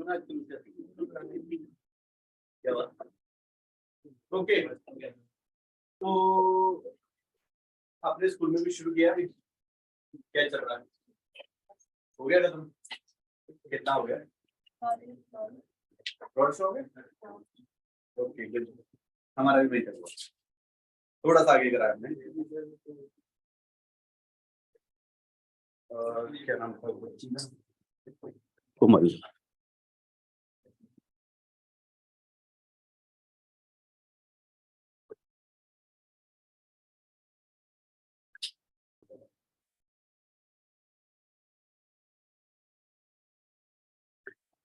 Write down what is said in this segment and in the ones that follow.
ना क्या बात। ओके तो आपने स्कूल में भी शुरू किया अभी, क्या चल रहा है? हो गया खत्म? कितना हो गया? हो गया? Okay good. हमारा भी बेहतर हुआ, थोड़ा सा आगे करा हमने। क्या नाम था? कोमल।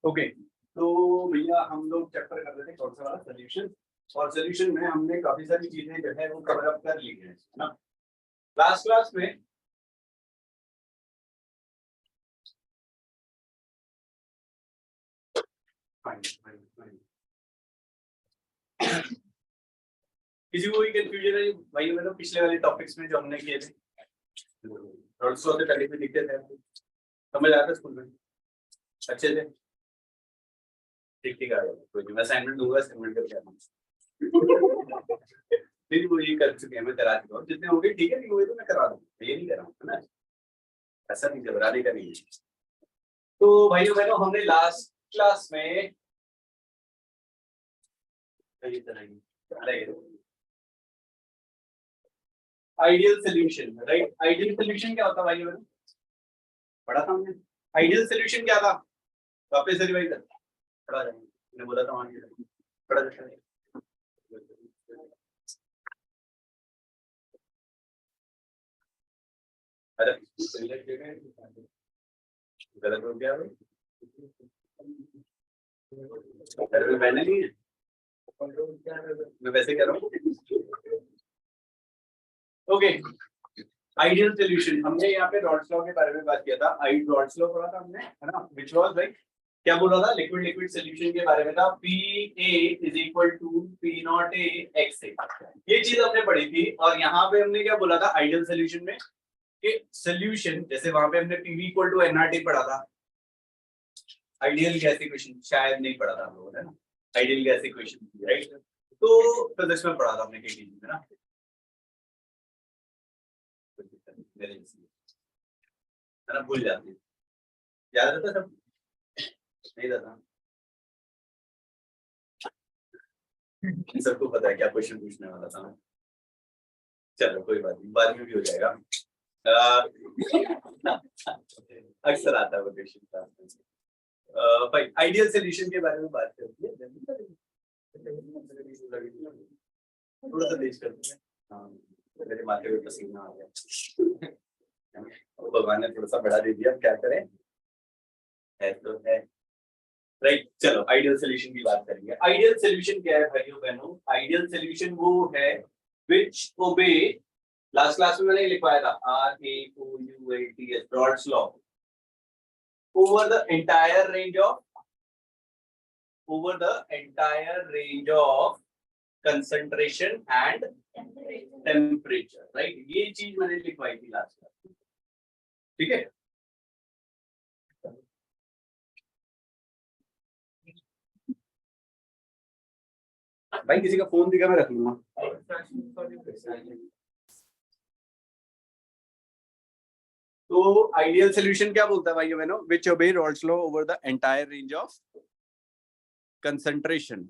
ओके तो भैया हम लोग चैप्टर कर रहे थे कौन सा वाला, सोल्यूशन। और सोल्यूशन में हमने काफी सारी चीजें जो है वो कवर अप कर ली है ना लास्ट क्लास में। किसी को भी कंफ्यूजन है भाई? मतलब पिछले वाले टॉपिक्स में जो हमने किए थे, से पहले भी लिखते थे, समझ आया था स्कूल में अच्छे से? ठीक ठीक आ गया। कोई नहीं, मैं असाइनमेंट दूंगा, असाइनमेंट करके आना। फिर वो ये कर चुके हैं, मैं करा चुका हूँ जितने हो गए। ठीक है, नहीं हुए तो मैं करा दूंगा, ये नहीं कर रहा हूँ, है ना? ऐसा नहीं, घबराने का नहीं है। तो भाइयों बहनों, हमने लास्ट क्लास में ideal solution, right? Ideal solution क्या होता है भाइयों बहनों? पढ़ा था हमने। आइडियल सोल्यूशन क्या था? वापस से रिवाइज कर, पढ़ा जाएगा। मैंने बोला था वहां पढ़ा जाता है। अरे गलत हो गया भाई, मैंने नहीं है, मैं वैसे कह रहा हूँ। ओके, आइडियल सोल्यूशन, हमने यहाँ पे रॉड्स लॉ के बारे में बात किया था। रॉड्स लॉ पढ़ा था हमने, है ना? व्हिच वाज लाइक, क्या बोल रहा था? लिक्विड लिक्विड सोल्यूशन के बारे में था। PA is equal to P naught A x A, ये चीज हमने पढ़ी थी। और यहाँ पे हमने क्या बोला था आइडियल सोल्यूशन में कि सोल्यूशन, जैसे वहां पे हमने PV इक्वल टू nRT पढ़ा था। आइडियल गैस इक्वेशन शायद नहीं पढ़ा था हम लोगों ने ना, आइडियल गैस इक्वेशन, राइट? तो फिजिक्स में पढ़ा था हमने KTG में ना, मेरे है ना, भूल जाते हैं। याद रहता सब? नहीं रहता। सबको पता है क्या क्वेश्चन पूछने वाला था मैं। चलो कोई बात नहीं, बाद में भी हो जाएगा। अक्सर आता है वो क्वेश्चन। भाई आइडियल सोल्यूशन के बारे में बात करते हैं। थोड़ा सा तेज करते हैं। हाँ, मेरे माथे पे पसीना आ गया। भगवान ने थोड़ा सा बढ़ा दे दिया, क्या करें, है तो है, राइट? चलो आइडियल सोल्यूशन की बात करेंगे। आइडियल सोल्यूशन क्या है भाइयों बहनों? आइडियल सोल्यूशन वो है which obey, लास्ट क्लास में मैंने लिखवाया था RAOULTS, rods law, over the entire range of concentration and temperature, right? ये चीज मैंने लिखवाई थी लास्ट क्लास, ठीक है? भाई किसी का फोन दिखा, मैं रख लूंगा। तो आइडियल सोल्यूशन क्या बोलता है भाइयों बहनों? Which obey Raoult's law over the entire range of concentration,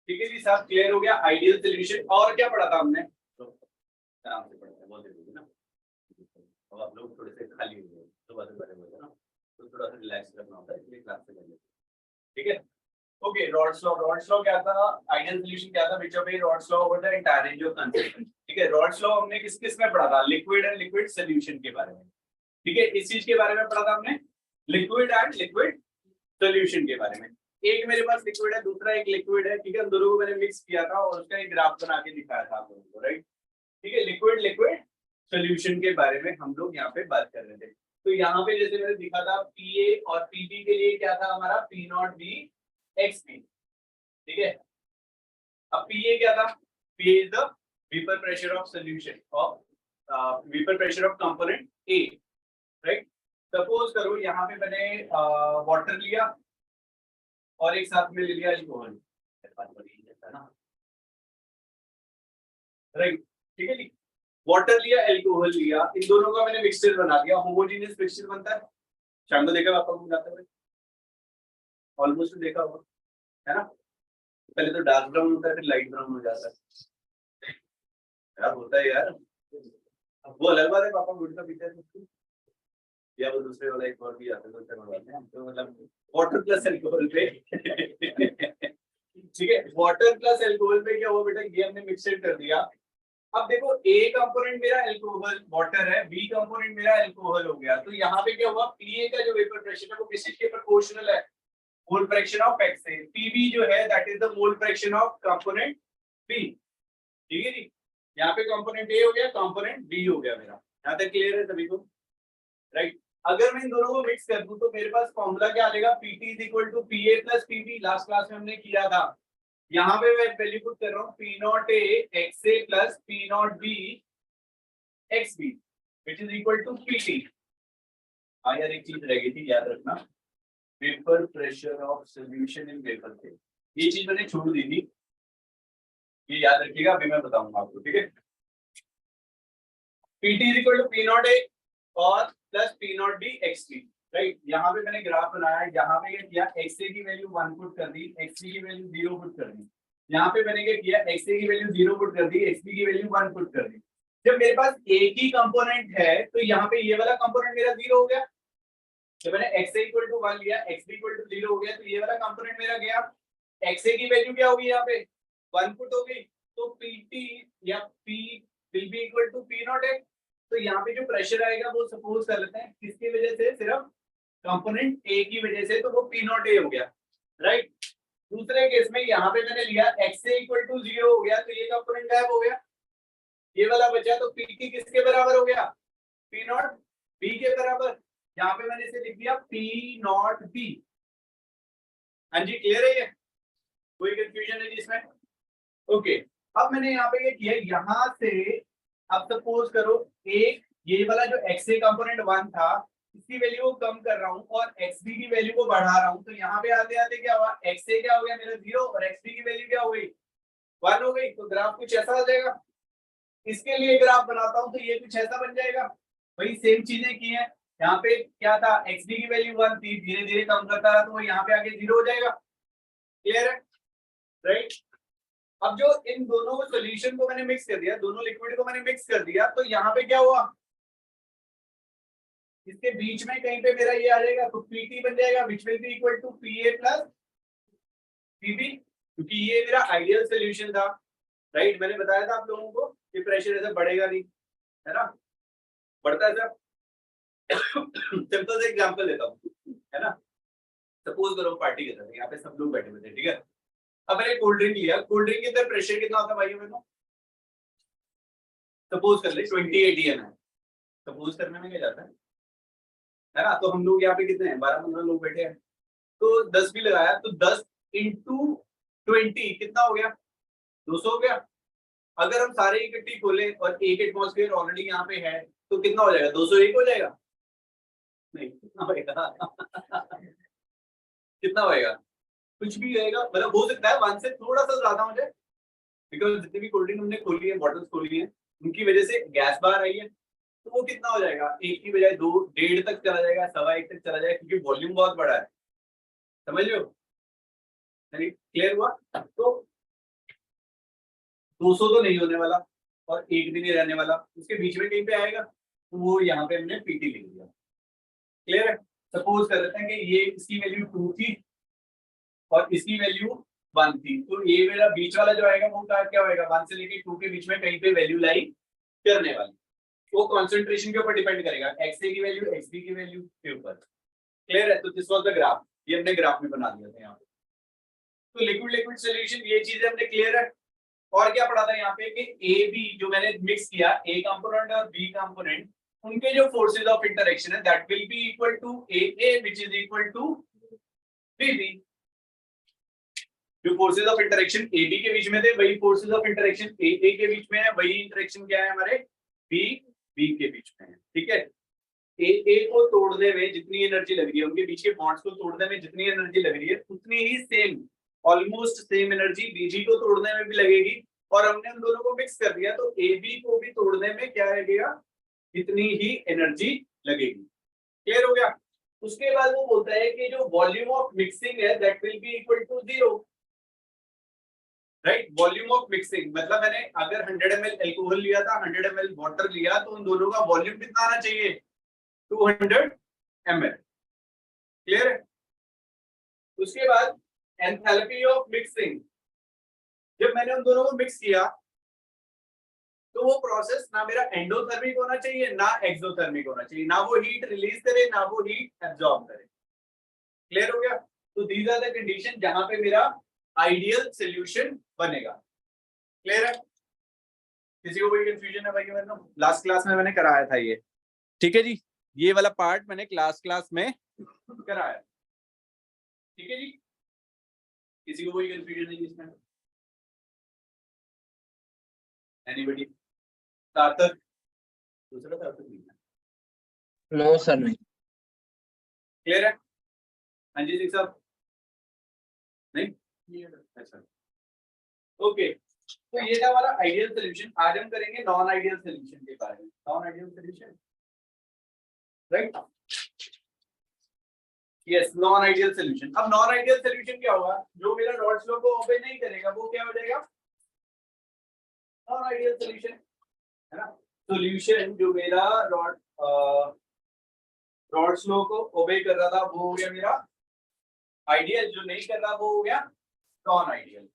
ठीक है जी साहब, क्लियर हो गया आइडियल सोल्यूशन। और क्या पढ़ा था हमने? तो आराम से पढ़ते हैं, बहुत देर ना, अब आप लोग थोड़े से खाली हो गए, तो बातें बड़े हो ना, तो थोड़ा सा रिलैक्स करना होता है, इसलिए क्लास से कर लेते, ठीक है? ओके, रॉड्स लॉ क्या था? आइडियल सोल्यूशन क्या था? Which obey Raoult's law over the entire range of concentration, ठीक है? रॉड्स लॉ हमने किस किस में पढ़ा था? लिक्विड एंड लिक्विड सोल्यूशन के बारे में, ठीक है? इस चीज के बारे में पढ़ा था हमने, लिक्विड एंड लिक्विड सोल्यूशन के बारे में। एक मेरे पास लिक्विड है, दूसरा एक लिक्विड है, ठीक है, दोनों को मैंने मिक्स किया था और उसका एक ग्राफ बना के दिखाया था आप लोगों को, राइट। ठीक है, लिक्विड लिक्विड सोल्यूशन के बारे में हम लोग यहाँ पे बात कर रहे थे। तो यहाँ पे जैसे मैंने दिखा था पीए और पीबी के लिए क्या था हमारा P naught B X B, ठीक है। अब पीए क्या था, PA is the vapour pressure of solution of vapour pressure of component A, right. Suppose करो यहाँ पे मैंने वाटर लिया और एक साथ में ले लिया अल्कोहल, राइट, ठीक है जी। वाटर लिया अल्कोहल लिया, इन दोनों का मैंने मिक्सचर बना दिया, होमोजेनियस मिक्सचर बनता है। शाम को देखा आपको बुलाते हुए, ऑलमोस्ट देखा होगा, है ना। पहले तो डार्क ब्राउन होता है, फिर लाइट ब्राउन हो जाता है यार, होता है यार। वो अलग बात है, पापा गुड़ का पीते हैं या वो दूसरे वाला एक और भी आता है तो मतलब वाटर प्लस अल्कोहल पे ठीक है, वाटर प्लस अल्कोहल पे क्या हुआ बेटा, ये हमने मिक्सचर कर दिया। अब देखो ए कंपोनेंट मेरा अल्कोहल वाटर है, बी कंपोनेंट मेरा अल्कोहल हो गया, तो यहाँ पे क्या हुआ, पीए का जो वेपर प्रेशर है वो किसके प्रोपोर्शनल है, मोल फ्रैक्शन ऑफ एक्स से। पीबी जो है that is the mole fraction of component B, ठीक है जी। यहाँ पे कंपोनेंट ए हो गया, कंपोनेंट बी हो गया मेरा, यहाँ तक क्लियर है सभी को, राइट। अगर मैं इन दोनों को मिक्स कर दूं तो मेरे पास फॉर्मूला क्या आ जाएगा, PT is equal to PA plus PB, last class में हमने किया था। यहाँ पे मैं वैल्यू पुट कर रहा हूँ P naught A X A plus P naught B X B which is equal to PT. हाँ यार एक चीज रह गई थी याद रखना, vapour pressure of solution in vapour phase, ये चीज मैंने छोड़ दी थी, ये याद रखिएगा, अभी मैं बताऊंगा आपको, ठीक है। PT is equal to P naught A और plus P naught B X B, right. यहाँ पे मैंने ग्राफ बनाया, यहाँ पे क्या किया, एक्स ए की वैल्यू 1 पुट कर दी, एक्स बी की वैल्यू 0 पुट कर दी। यहाँ पे मैंने क्या किया, एक्स ए की वैल्यू 0 पुट कर दी, एक्स बी की वैल्यू 1 पुट कर दी। जब मेरे पास एक ही कंपोनेंट है तो यहाँ पे ये वाला कंपोनेंट मेरा 0 हो गया। जब मैंने एक्स ए इक्वल टू 1 लिया, एक्स बी इक्वल टू 0 हो गया, तो ये वाला कंपोनेंट मेरा गया। एक्स ए की वैल्यू क्या होगी, यहाँ पे 1 पुट हो गई, तो पीटी या P will be equal to P naught X. तो यहाँ पे जो प्रेशर आएगा वो सपोज कर लेते हैं किसकी वजह से, सिर्फ कंपोनेंट ए की वजह से, तो वो पी नॉट ए हो गया, राइट। दूसरे केस में यहाँ पे मैंने लिया एक्स ए इक्वल टू 0 हो गया, तो ये कंपोनेंट गायब हो गया, ये वाला बचा, तो पीटी किसके बराबर हो गया, पी नॉट बी के बराबर। यहाँ पे मैंने इसे लिख दिया पी नॉट बी। हाँ जी क्लियर है ये, कोई कंफ्यूजन है जिसमें, ओके। अब मैंने यहाँ पे ये किया, यहाँ से अब सपोज करो एक ये वाला जो एक्स ए कंपोनेंट 1 था इसकी वैल्यू को कम कर रहा हूँ और एक्स बी की वैल्यू को बढ़ा रहा हूँ, तो यहाँ पे आते आते क्या हुआ, एक्स ए क्या हो गया मेरा 0 और एक्स बी की वैल्यू क्या हो गई 1 हो गई, तो ग्राफ कुछ ऐसा आ जाएगा। इसके लिए ग्राफ बनाता हूँ तो ये कुछ ऐसा बन जाएगा, वही सेम चीजें की है। यहाँ पे क्या था, एक्स बी की वैल्यू 1 थी, धीरे धीरे कम करता रहा तो वो यहाँ पे आगे 0 हो जाएगा, क्लियर है, राइट। अब जो इन दोनों सॉल्यूशन को मैंने मिक्स कर दिया, दोनों लिक्विड को मैंने मिक्स कर दिया, तो यहाँ पे क्या हुआ, इसके बीच में कहीं पे मेरा ये आ जाएगा, तो पीटी बन जाएगा which will be equal to PA plus PB, क्योंकि ये मेरा आइडियल सॉल्यूशन था, राइट। मैंने बताया था आप लोगों को कि प्रेशर ऐसे बढ़ेगा नहीं, है ना, बढ़ता है सर। सिंपल से एग्जांपल देता हूँ, है ना। सपोज करो पार्टी कर रहे हैं, यहाँ पे सब लोग बैठे हुए थे, ठीक है। अब मैंने कोल्ड ड्रिंक लिया, कोल्ड ड्रिंक के अंदर प्रेशर कितना होता है भाई मेरे को, सपोज कर ले 20 ATM है, सपोज करने में क्या जाता है ना। तो हम लोग यहाँ पे कितने हैं, 12-15 लोग बैठे हैं, तो 10 भी लगाया, तो 10 इंटू 20 कितना हो गया, 200 हो गया। अगर हम सारे इकट्ठी खोले और एक एटमॉस्फेयर ऑलरेडी यहाँ पे है तो कितना हो जाएगा, 201 हो जाएगा, नहीं कितना होएगा कितना होएगा, कुछ भी रहेगा, मतलब हो सकता है 1 से थोड़ा सा ज्यादा हो जाए, बिकॉज जितनी भी कोल्ड ड्रिंक हमने खोली है, बॉटल्स खोली है, उनकी वजह से गैस बाहर आई है, तो वो कितना हो जाएगा, 1 की बजाय 2, 1.5 तक चला जाएगा, 1.25 तक चला जाएगा, क्योंकि वॉल्यूम बहुत बड़ा है, समझ लो, क्लियर हुआ। तो 200 तो नहीं होने वाला और 1 भी नहीं रहने वाला, उसके बीच में कहीं पे आएगा, तो वो यहाँ पे हमने पीटी लिख दिया, क्लियर है। सपोज कर लेते हैं कि ये इसकी वैल्यू 2 थी और इसकी वैल्यू 1 थी, तो ये मेरा बीच वाला जो आएगा वो क्या होएगा, 1 से लेके 2 के बीच में कहीं पे वैल्यू लाई करने वाली, वो कंसंट्रेशन के ऊपर डिपेंड करेगा, एक्स ए की वैल्यू एक्स बी की वैल्यू के ऊपर, क्लियर है। तो दिस वाज द ग्राफ, ये हमने ग्राफ में बना दिया था यहाँ पे, तो लिक्विड लिक्विड सोल्यूशन, ये चीजें हमने क्लियर है। और क्या पढ़ा था यहाँ पे कि ए बी जो मैंने मिक्स किया, ए कंपोनेंट और बी कंपोनेंट, उनके जो फोर्सेज ऑफ इंटरेक्शन है that will be equal to A which is equal to B B. जो forces of interaction A B के बीच में थे, वही फोर्सेज ऑफ इंटरेक्शन ए के बीच में है, वही इंटरेक्शन क्या है हमारे बी बी के बीच में है। ठीक है, ए को तोड़ने में जितनी एनर्जी लग रही है, उनके बीच के बॉन्ड्स को तोड़ने में जितनी एनर्जी लग रही है, उतनी ही सेम, ऑलमोस्ट सेम एनर्जी बीजी को तोड़ने में भी लगेगी। और हमने उन दोनों को मिक्स कर दिया तो ए बी को भी तोड़ने में क्या लगेगा, इतनी ही एनर्जी लगेगी। क्लियर हो गया। उसके बाद वो बोलता है कि जो वॉल्यूम ऑफ मिक्सिंग है that will be equal to 0, right. Volume of mixing मतलब मैंने अगर 100 ml एल्कोहल लिया था, 100 ml वाटर लिया, तो उन दोनों का वॉल्यूम कितना आना चाहिए, 200 ml। क्लियर है। उसके बाद एंथैल्पी ऑफ मिक्सिंग, जब मैंने उन दोनों को मिक्स किया तो वो प्रोसेस ना मेरा एंडोथर्मिक होना चाहिए ना एक्सोथर्मिक होना चाहिए, ना वो हीट रिलीज करे ना वो हीट एब्जॉर्ब करे। क्लियर हो गया। तो दीज आर द कंडीशन जहां पे मेरा आइडियल सॉल्यूशन बनेगा। क्लियर है। किसी को कोई कंफ्यूजन है भाई? मैंने लास्ट क्लास में मैंने कराया था ये, ठीक है जी, ये वाला पार्ट मैंने क्लास में कराया। ठीक है जी, किसी को कोई कंफ्यूजन नहीं इसमें? एनीबॉडी? सार्थक? दूसरा सार्थक नहीं है। नो सर नहीं। क्लियर है। हाँ जी सिंह साहब? नहीं, अच्छा ओके। तो ये था हमारा आइडियल सॉल्यूशन। आज हम करेंगे नॉन आइडियल सॉल्यूशन के बारे में। Non ideal solution, right? Yes, non ideal solution. अब नॉन आइडियल सॉल्यूशन क्या होगा, जो मेरा रॉल्स लॉ को ओबे नहीं करेगा वो क्या हो जाएगा, नॉन आइडियल सॉल्यूशन, है ना। सॉल्यूशन जो मेरा रॉल्स लॉ को ओबे कर रहा था वो हो गया मेरा आइडियल, जो नहीं कर रहा वो हो गया नॉन आइडियल।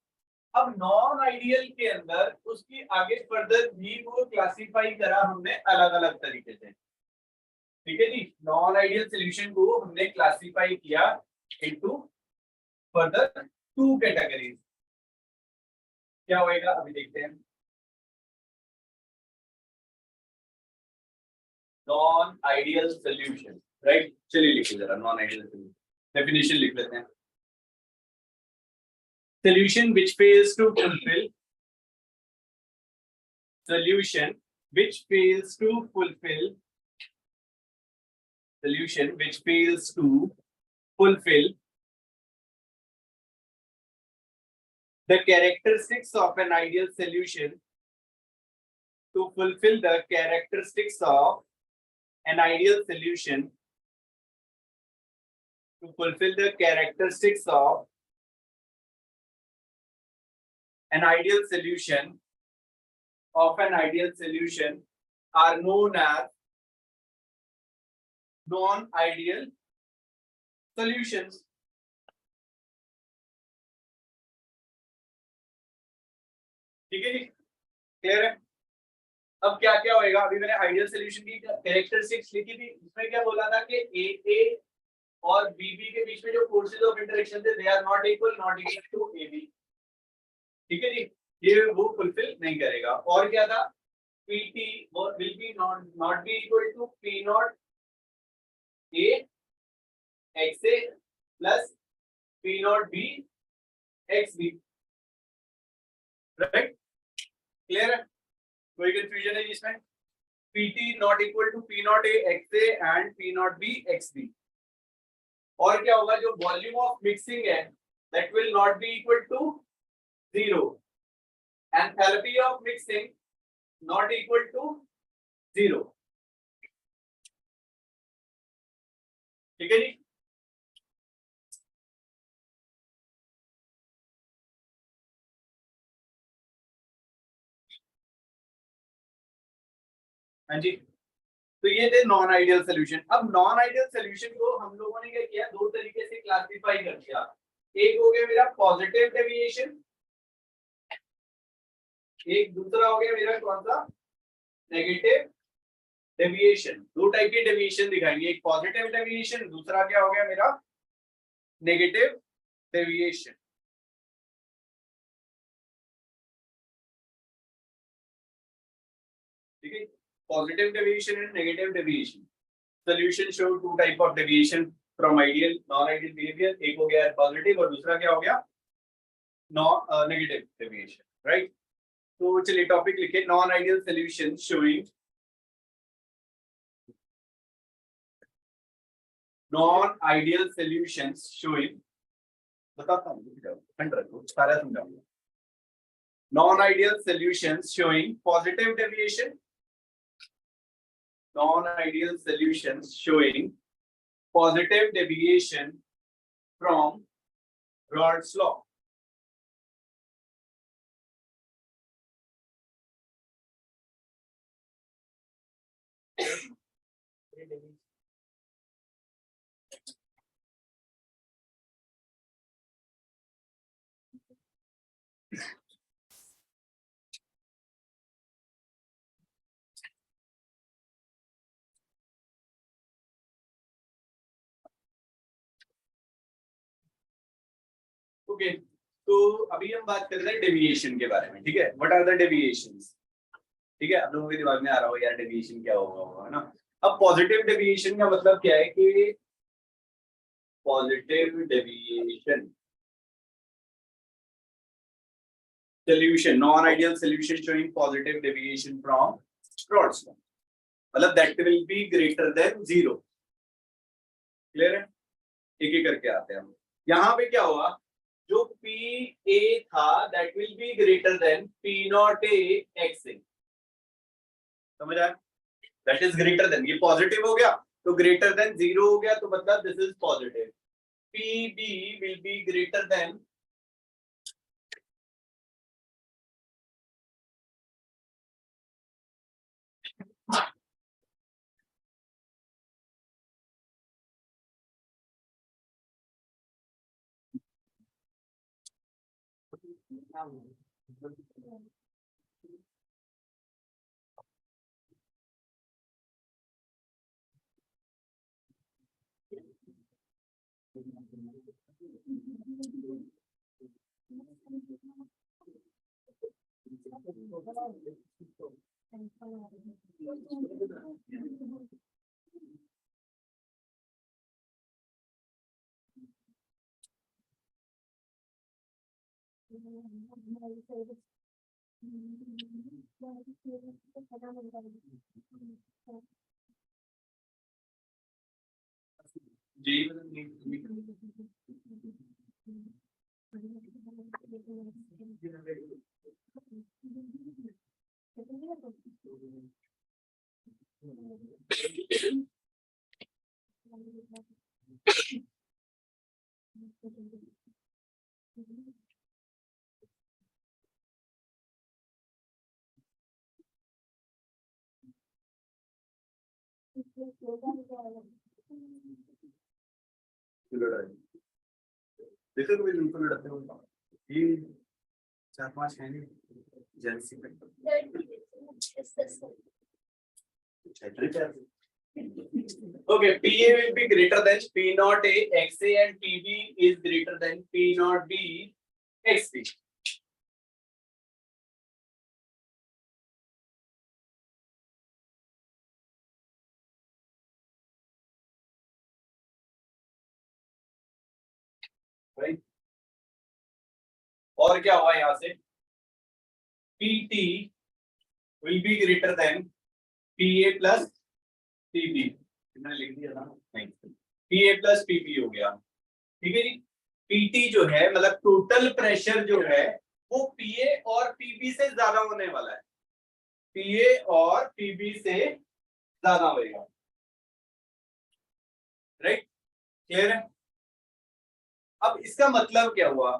अब नॉन आइडियल के अंदर उसकी आगे फर्दर भी वो क्लासिफाई करा हमने अलग अलग तरीके से। ठीक है जी, नॉन आइडियल सॉल्यूशन को हमने क्लासिफाई किया इनटू फर्दर 2 कैटेगरीज। क्या होएगा अभी देखते हैं। Non ideal solution, right. चलिए लिखिए जरा नॉन आइडियल सॉल्यूशन, डेफिनेशन लिख लेते हैं। Solution which fails to fulfill, solution which fails to fulfill, solution which fails to fulfill the characteristics of an ideal solution, to fulfill the characteristics of an ideal solution, to fulfill the characteristics of an ideal solution are known as non-ideal solutions. ठीक है जी, clear है। अब क्या क्या होएगा, अभी मैंने ideal solution की कैरेक्टरिस्टिक्स लिखी थी, इसमें क्या बोला था कि ए और बी के बीच में जो फोर्सेस ऑफ इंटरेक्शन थे they are not equal to A B. ठीक है जी, ये वो फुलफिल नहीं करेगा। और क्या था, PT will be not be equal to P naught A XA plus P naught B XB, right. Clear है, कोई कंफ्यूजन है इसमें? PT not equal to P naught A XA and P naught B XB। और क्या होगा, जो volume of mixing है that will not be equal to 0, enthalpy of mixing not equal to 0। ठीक है जी, हाँ जी। तो ये थे नॉन आइडियल सॉल्यूशन। अब नॉन आइडियल सॉल्यूशन को हम लोगों ने क्या किया, 2 तरीके से क्लासिफाई कर दिया। एक हो गया मेरा पॉजिटिव डेविएशन, एक दूसरा हो गया मेरा कौन सा, नेगेटिव डेविएशन। 2 टाइप के डेविएशन दिखाएंगे, एक पॉजिटिव डेविएशन, दूसरा क्या हो गया मेरा नेगेटिव डेविएशन। ठीक है, positive deviation and negative deviation. Solution show two type of deviation from ideal non ideal behaviour, एक हो गया पॉजिटिव और दूसरा क्या हो गया नॉन नेगेटिव डेविएशन, राइट। तो चलिए टॉपिक लिखे, non ideal solution showing non-ideal solutions showing, बताता हूँ ठंड रखो सारा समझाऊंगा। Non-ideal solutions showing positive deviation, non-ideal solutions showing positive deviation from Rod's law. Okay, तो अभी हम बात कर रहे हैं डेविएशन के बारे में, ठीक है। व्हाट आर द डेविएशंस, ठीक है। आप लोगों के दिमाग में आ रहा हो यार डेविएशन क्या होगा, है ना। अब पॉजिटिव डेविएशन का मतलब क्या है कि positive deviation solution, non-ideal solution showing positive deviation from Rod's law, मतलब that will be greater than 0। Clear है, एक एक करके आते हैं हम। यहाँ पे क्या हुआ, जो PA था that will be greater than P0A XA, समझ आया, that is greater than, ये पॉजिटिव हो गया तो greater than 0 हो गया, तो मतलब this is positive। PB will be greater than जी देखो कभी बिल्कुल लड़ते हो ये 4-5 है नहीं जेंसी पे okay, PA will be greater than P0A XA and PB is greater than P0B XB। right? और क्या हुआ यहाँ से, PT will be greater than PA plus PB, मैंने लिख दिया था नहीं, PA plus PB हो गया, ठीक है जी। PT जो है मतलब टोटल प्रेशर जो है वो PA और PB से ज्यादा होने वाला है, PA और PB से ज्यादा होगा, राइट, क्लियर है। अब इसका मतलब क्या हुआ,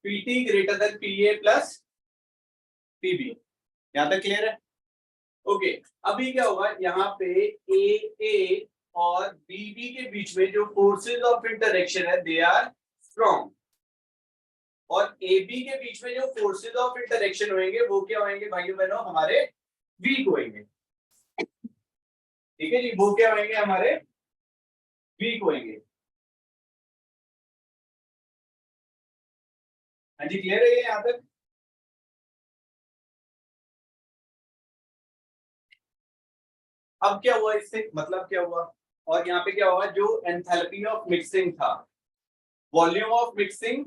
PT greater than PA plus PB, यहां तक क्लियर है। ओके, अभी क्या होगा, यहाँ पे AA और BB के बीच में जो फोर्सेस ऑफ इंटरेक्शन है दे आर स्ट्रॉन्ग, और AB के बीच में जो फोर्सेस ऑफ इंटरेक्शन होंगे वो क्या होंगे भाइयों बहनों, हमारे वीक होंगे। ठीक है जी, वो क्या होंगे हमारे वीक होंगे। हाँ जी, क्लियर है ये यहाँ तक? अब क्या हुआ इससे, मतलब क्या हुआ, और यहाँ पे क्या हुआ, जो एंथैल्पी ऑफ मिक्सिंग था, volume of mixing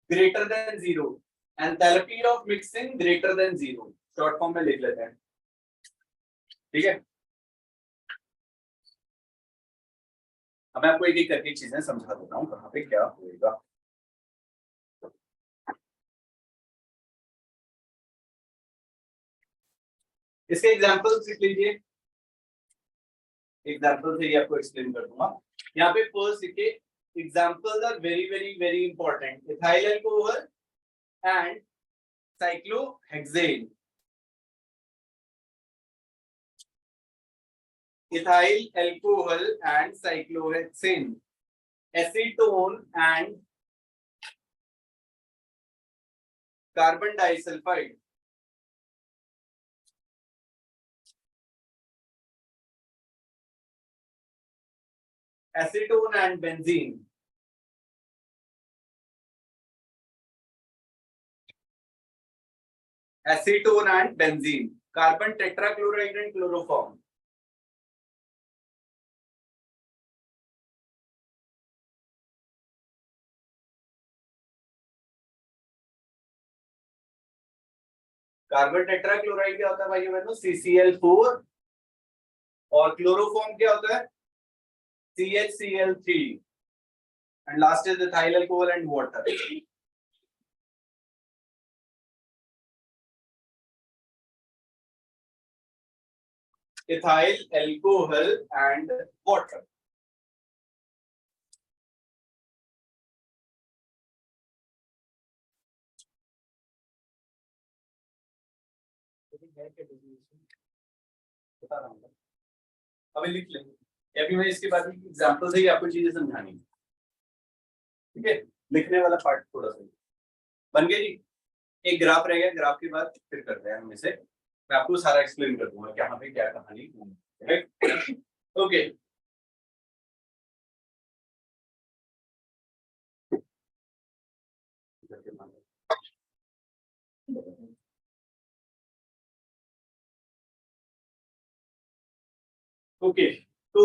greater than zero, enthalpy of mixing greater than zero, short form में लिख लेते हैं। ठीक है, अब मैं आपको एक एक करके चीजें समझा देता हूँ कहाँ पे क्या होएगा। इसके एग्जांपल्स लिख लीजिए, एग्जांपल से ही आपको एक्सप्लेन कर दूंगा। यहाँ पे फर्स्ट लिखिए, examples are very very very important, ethyl alcohol and cyclohexane. ethyl alcohol and cyclohexane, acetone and carbon disulfide, acetone and benzene, acetone and benzene, carbon tetrachloride and chloroform, carbon tetrachloride क्या होता है भाइयों बहनों, CCl4, और chloroform क्या होता है, CHCl3, and last is ethyl alcohol and water. ethyl alcohol and water. बता रहा हूँ, अभी लिख लेंगे, अभी मैं इसके बाद एग्जांपल से ही आपको चीजें समझानी है। ठीक है, लिखने वाला पार्ट थोड़ा सा बन गया जी। एक ग्राफ रह गया, ग्राफ के बाद फिर करते हैं हम इसे, मैं आपको सारा एक्सप्लेन कर दूंगा कि यहाँ पे क्या कहानी है। ओके, ओके, तो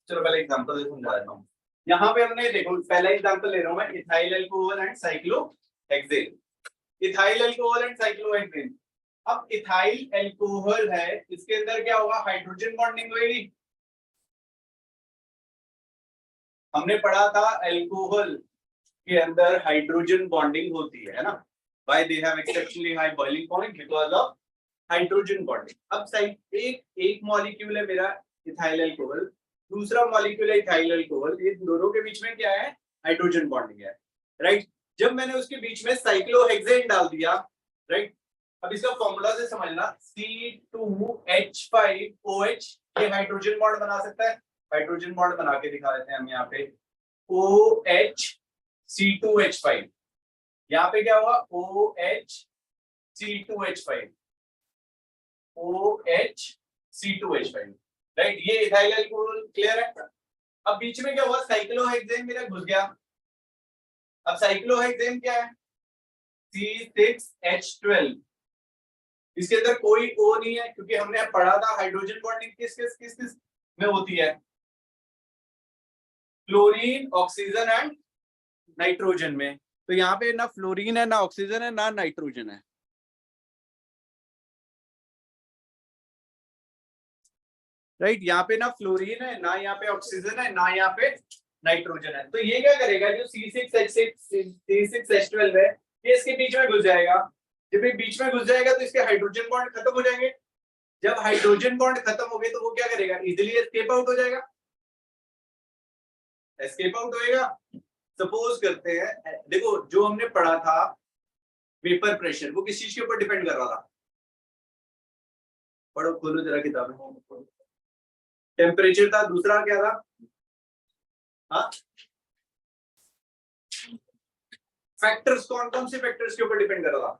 चलो पहले एग्जांपल समझा देता हूँ। यहाँ पे हमने देखो, पहला एग्जांपल ले रहा हूँ मैं, ethyl alcohol and cyclohexane, ethyl alcohol and cyclohexane. अब इथाइल अल्कोहल है, इसके अंदर क्या होगा, हाइड्रोजन बॉन्डिंग होगी। हमने पढ़ा था अल्कोहल के अंदर हाइड्रोजन बॉन्डिंग होती है ना, why they have exceptionally high boiling point, because of hydrogen bonding. अब साइड एक मॉलिक्यूल है मेरा इथाइल अल्कोहल, दूसरा मॉलिक्यूल है इथाइल अल्कोहल, ये दोनों के बीच में क्या है, हाइड्रोजन बॉन्डिंग है, राइट। जब मैंने उसके बीच में साइक्लोहेक्सेन डाल दिया, राइट, अब इसका फॉर्मूला से समझना, C2H5OH, ये हाइड्रोजन बॉन्ड बना सकता है, हाइड्रोजन बॉन्ड बना के दिखा देते हैं हम यहाँ पे, OH C2H5, यहाँ पे क्या हुआ, OH C2H5, OH C2H5, right, ये इथाइल अल्कोहल, क्लियर है। अब बीच में क्या हुआ, साइक्लोहेक्सेन मेरा घुस गया। अब साइक्लोहेक्सेन क्या है, C6H12, इसके अंदर कोई O नहीं है, क्योंकि हमने पढ़ा था हाइड्रोजन बॉन्डिंग किस किस किस किस में होती है, फ्लोरीन, ऑक्सीजन एंड नाइट्रोजन में। तो यहाँ पे ना फ्लोरीन है, ना ऑक्सीजन है, ना नाइट्रोजन है, राइट। यहाँ पे ना फ्लोरीन है, ना यहाँ पे ऑक्सीजन है, ना यहाँ पे नाइट्रोजन है। तो ये क्या करेगा, जो C6H12 है, ये इसके बीच में घुस जाएगा। जब ये बीच में घुस जाएगा तो इसके हाइड्रोजन बॉन्ड खत्म हो जाएंगे। जब हाइड्रोजन बॉन्ड खत्म हो गए तो वो क्या करेगा, इजिली एस्केप आउट हो जाएगा, एस्केप आउट होएगा। सपोज करते हैं, देखो जो हमने पढ़ा था वेपर प्रेशर, वो किस चीज के ऊपर डिपेंड कर रहा था, पढ़ो, खोलो जरा किताबें। टेम्परेचर था, दूसरा क्या था, हाँ, फैक्टर्स, कौन कौन से फैक्टर्स के ऊपर डिपेंड कर रहा था,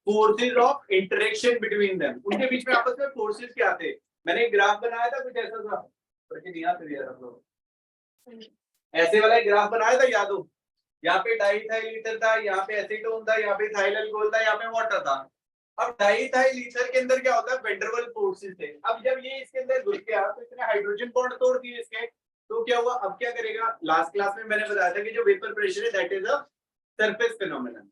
forces of interaction between them, उनके बीच में आपस में फोर्सेस क्या थे, मैंने एक ग्राफ बनाया था कुछ ऐसा था, करके नहीं याद यार हम लोग, ऐसे वाला एक ग्राफ बनाया था, याद हो? यहाँ पे डाईइथाइल ईथर था, यहाँ पे एसीटोन था, यहाँ पे इथाइल अल्कोहल था, यहाँ पे वाटर था। अब डाईइथाइल ईथर के अंदर क्या होता है, वैन डेर वाल्स फोर्सेस थे। अब जब ये इसके अंदर घुस गया तो इसने हाइड्रोजन बॉन्ड तोड़ दिए इसके, तो क्या हुआ, अब क्या करेगा, लास्ट क्लास में मैंने बताया था कि जो वेपर प्रेशर है that is a surface phenomenon.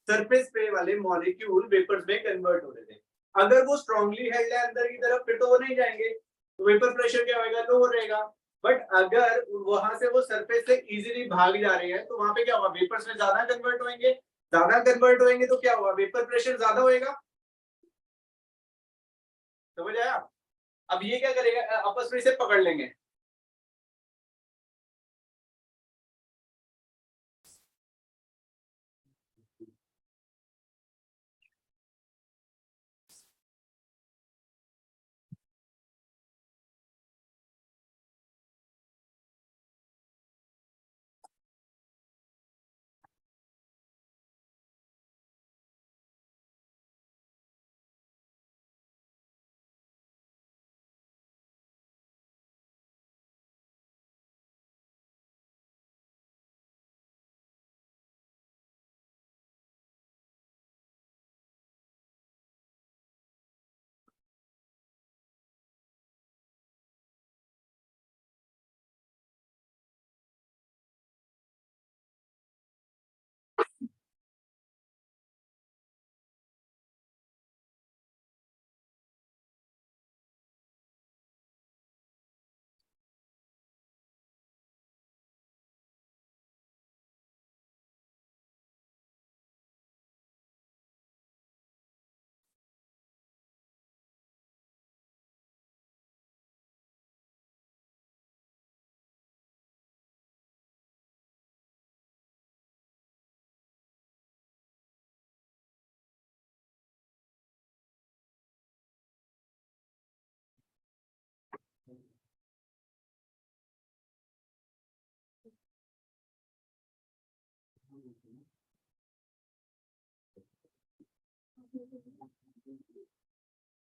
Surface पे वाले मॉलिक्यूल वेपर्स में कन्वर्ट हो रहे थे। अगर वो स्ट्रांगली हेल्ड है अंदर की तरफ फिर तो वो नहीं जाएंगे, तो वेपर प्रेशर क्या होगा, लो रहेगा। बट अगर वहां से वो सरफेस से इजीली भाग जा रहे हैं तो वहां पे क्या होगा, वेपर्स में ज्यादा कन्वर्ट होंगे, ज्यादा कन्वर्ट होंगे तो क्या होगा, वेपर प्रेशर ज्यादा होएगा। समझ आया? अब ये क्या करेगा, आपस में इसे पकड़ लेंगे।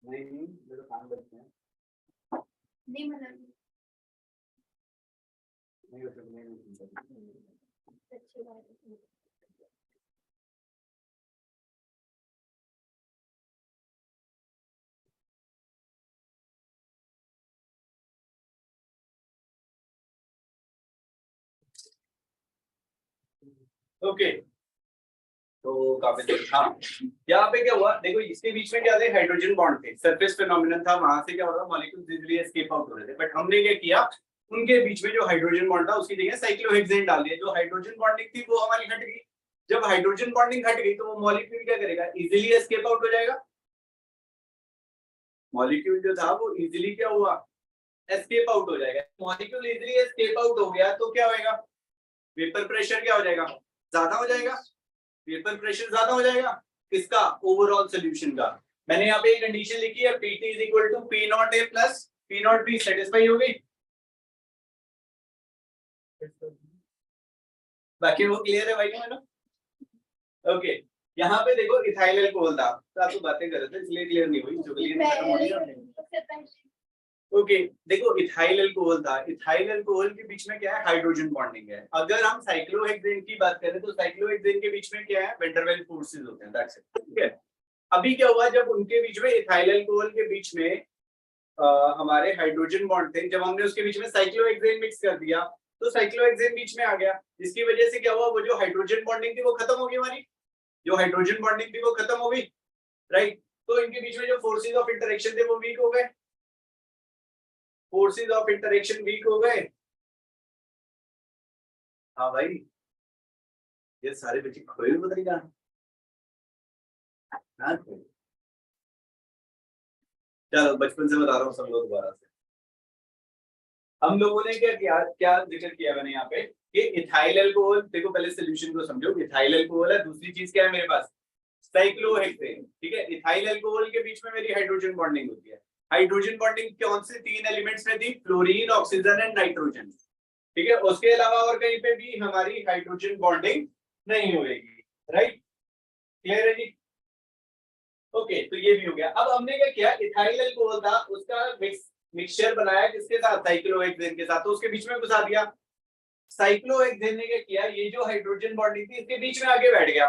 नहीं मेरे काम करते हैं, नहीं मतलब नहीं हो सकता, नहीं अच्छी बात है। ओके तो काफी देर, हाँ यहाँ पे क्या हुआ देखो, इसके बीच में क्या थे, हाइड्रोजन बॉन्ड थे, सरफेस फिनोमिनन था, वहां से क्या हो रहा, मॉलिक्यूल्स इजीली एस्केप आउट हो रहे थे। बट हमने क्या किया, उनके बीच में जो हाइड्रोजन बॉन्ड था उसकी जगह साइक्लोहेक्सेन डाल दिया। जो हाइड्रोजन बॉन्डिंग थी वो हमारी हट गई। जब हाइड्रोजन बॉन्डिंग हट गई तो वो मॉलिक्यूल क्या करेगा, इजीली एस्केप आउट हो जाएगा। मॉलिक्यूल जो था वो इजीली क्या हुआ, एस्केप आउट हो जाएगा। मॉलिक्यूल इजीली एस्केप आउट हो गया तो क्या होएगा, वेपर प्रेशर क्या हो जाएगा, ज्यादा हो जाएगा। वेपर प्रेशर ज्यादा हो जाएगा किसका, ओवरऑल सॉल्यूशन का। मैंने यहाँ पे एक कंडीशन लिखी है, Pt is equal to P naught A plus P naught B, satisfy हो गई। बाकी वो क्लियर है भाई मैडम? ओके यहाँ पे देखो इथाइल अल्कोहल था, तो आपको बातें कर रहे थे इसलिए क्लियर नहीं हुई, जो क्लियर। ओके देखो इथाइल अल्कोहल था, इथाइल अल्कोहल के बीच में क्या है, हाइड्रोजन बॉन्डिंग है। अगर हम साइक्लोहेक्सेन की बात करें तो साइक्लोहेक्सेन के बीच में क्या है, वैन डेर वाल्स फोर्सेस होते हैं, दैट्स इट। ठीक है, अभी क्या हुआ, जब उनके बीच में इथाइल अल्कोहल के बीच में हमारे हाइड्रोजन बॉन्ड थे, जब हमने उसके बीच में साइक्लोहेक्सेन मिक्स कर दिया तो साइक्लोहेक्सेन बीच में आ गया, जिसकी वजह से क्या हुआ, वो जो हाइड्रोजन बॉन्डिंग थी वो खत्म हो गई हमारी, जो हाइड्रोजन बॉन्डिंग थी वो खत्म हो गई, राइट। तो इनके बीच में जो फोर्सेस ऑफ इंटरेक्शन थे वो वीक हो गए, फोर्सेस ऑफ इंटरेक्शन वीक हो गए। हाँ भाई, ये सारे बच्चे खोए हुए पता नहीं कहाँ। चलो बचपन से बता रहा हूँ सब लोग दोबारा से। हम लोगों ने क्या किया, क्या जिक्र किया मैंने यहाँ पे कि इथाइल अल्कोहल, देखो पहले सॉल्यूशन को समझो। इथाइल अल्कोहल है, दूसरी चीज क्या है मेरे पास, साइक्लोहेक्सेन। ठीक है, इथाइल अल्कोहल के बीच में मेरी हाइड्रोजन बॉन्डिंग होती है। हाइड्रोजन बॉन्डिंग कौन से तीन एलिमेंट्स में थी, फ्लोरीन, ऑक्सीजन एंड नाइट्रोजन। ठीक है, उसके अलावा और कहीं पे भी हमारी हाइड्रोजन बॉन्डिंग नहीं होगी, राइट। क्लियर है जी? ओके तो ये भी हो गया। अब हमने क्या किया, इथाइल अल्कोहल था उसका मिक्स मिक्सचर बनाया किसके साथ, साइक्लोहेक्सेन के साथ, तो उसके बीच में घुसा दिया। साइक्लोहेक्सेन ने क्या किया, ये जो हाइड्रोजन बॉन्डिंग थी इसके बीच में आगे बैठ गया।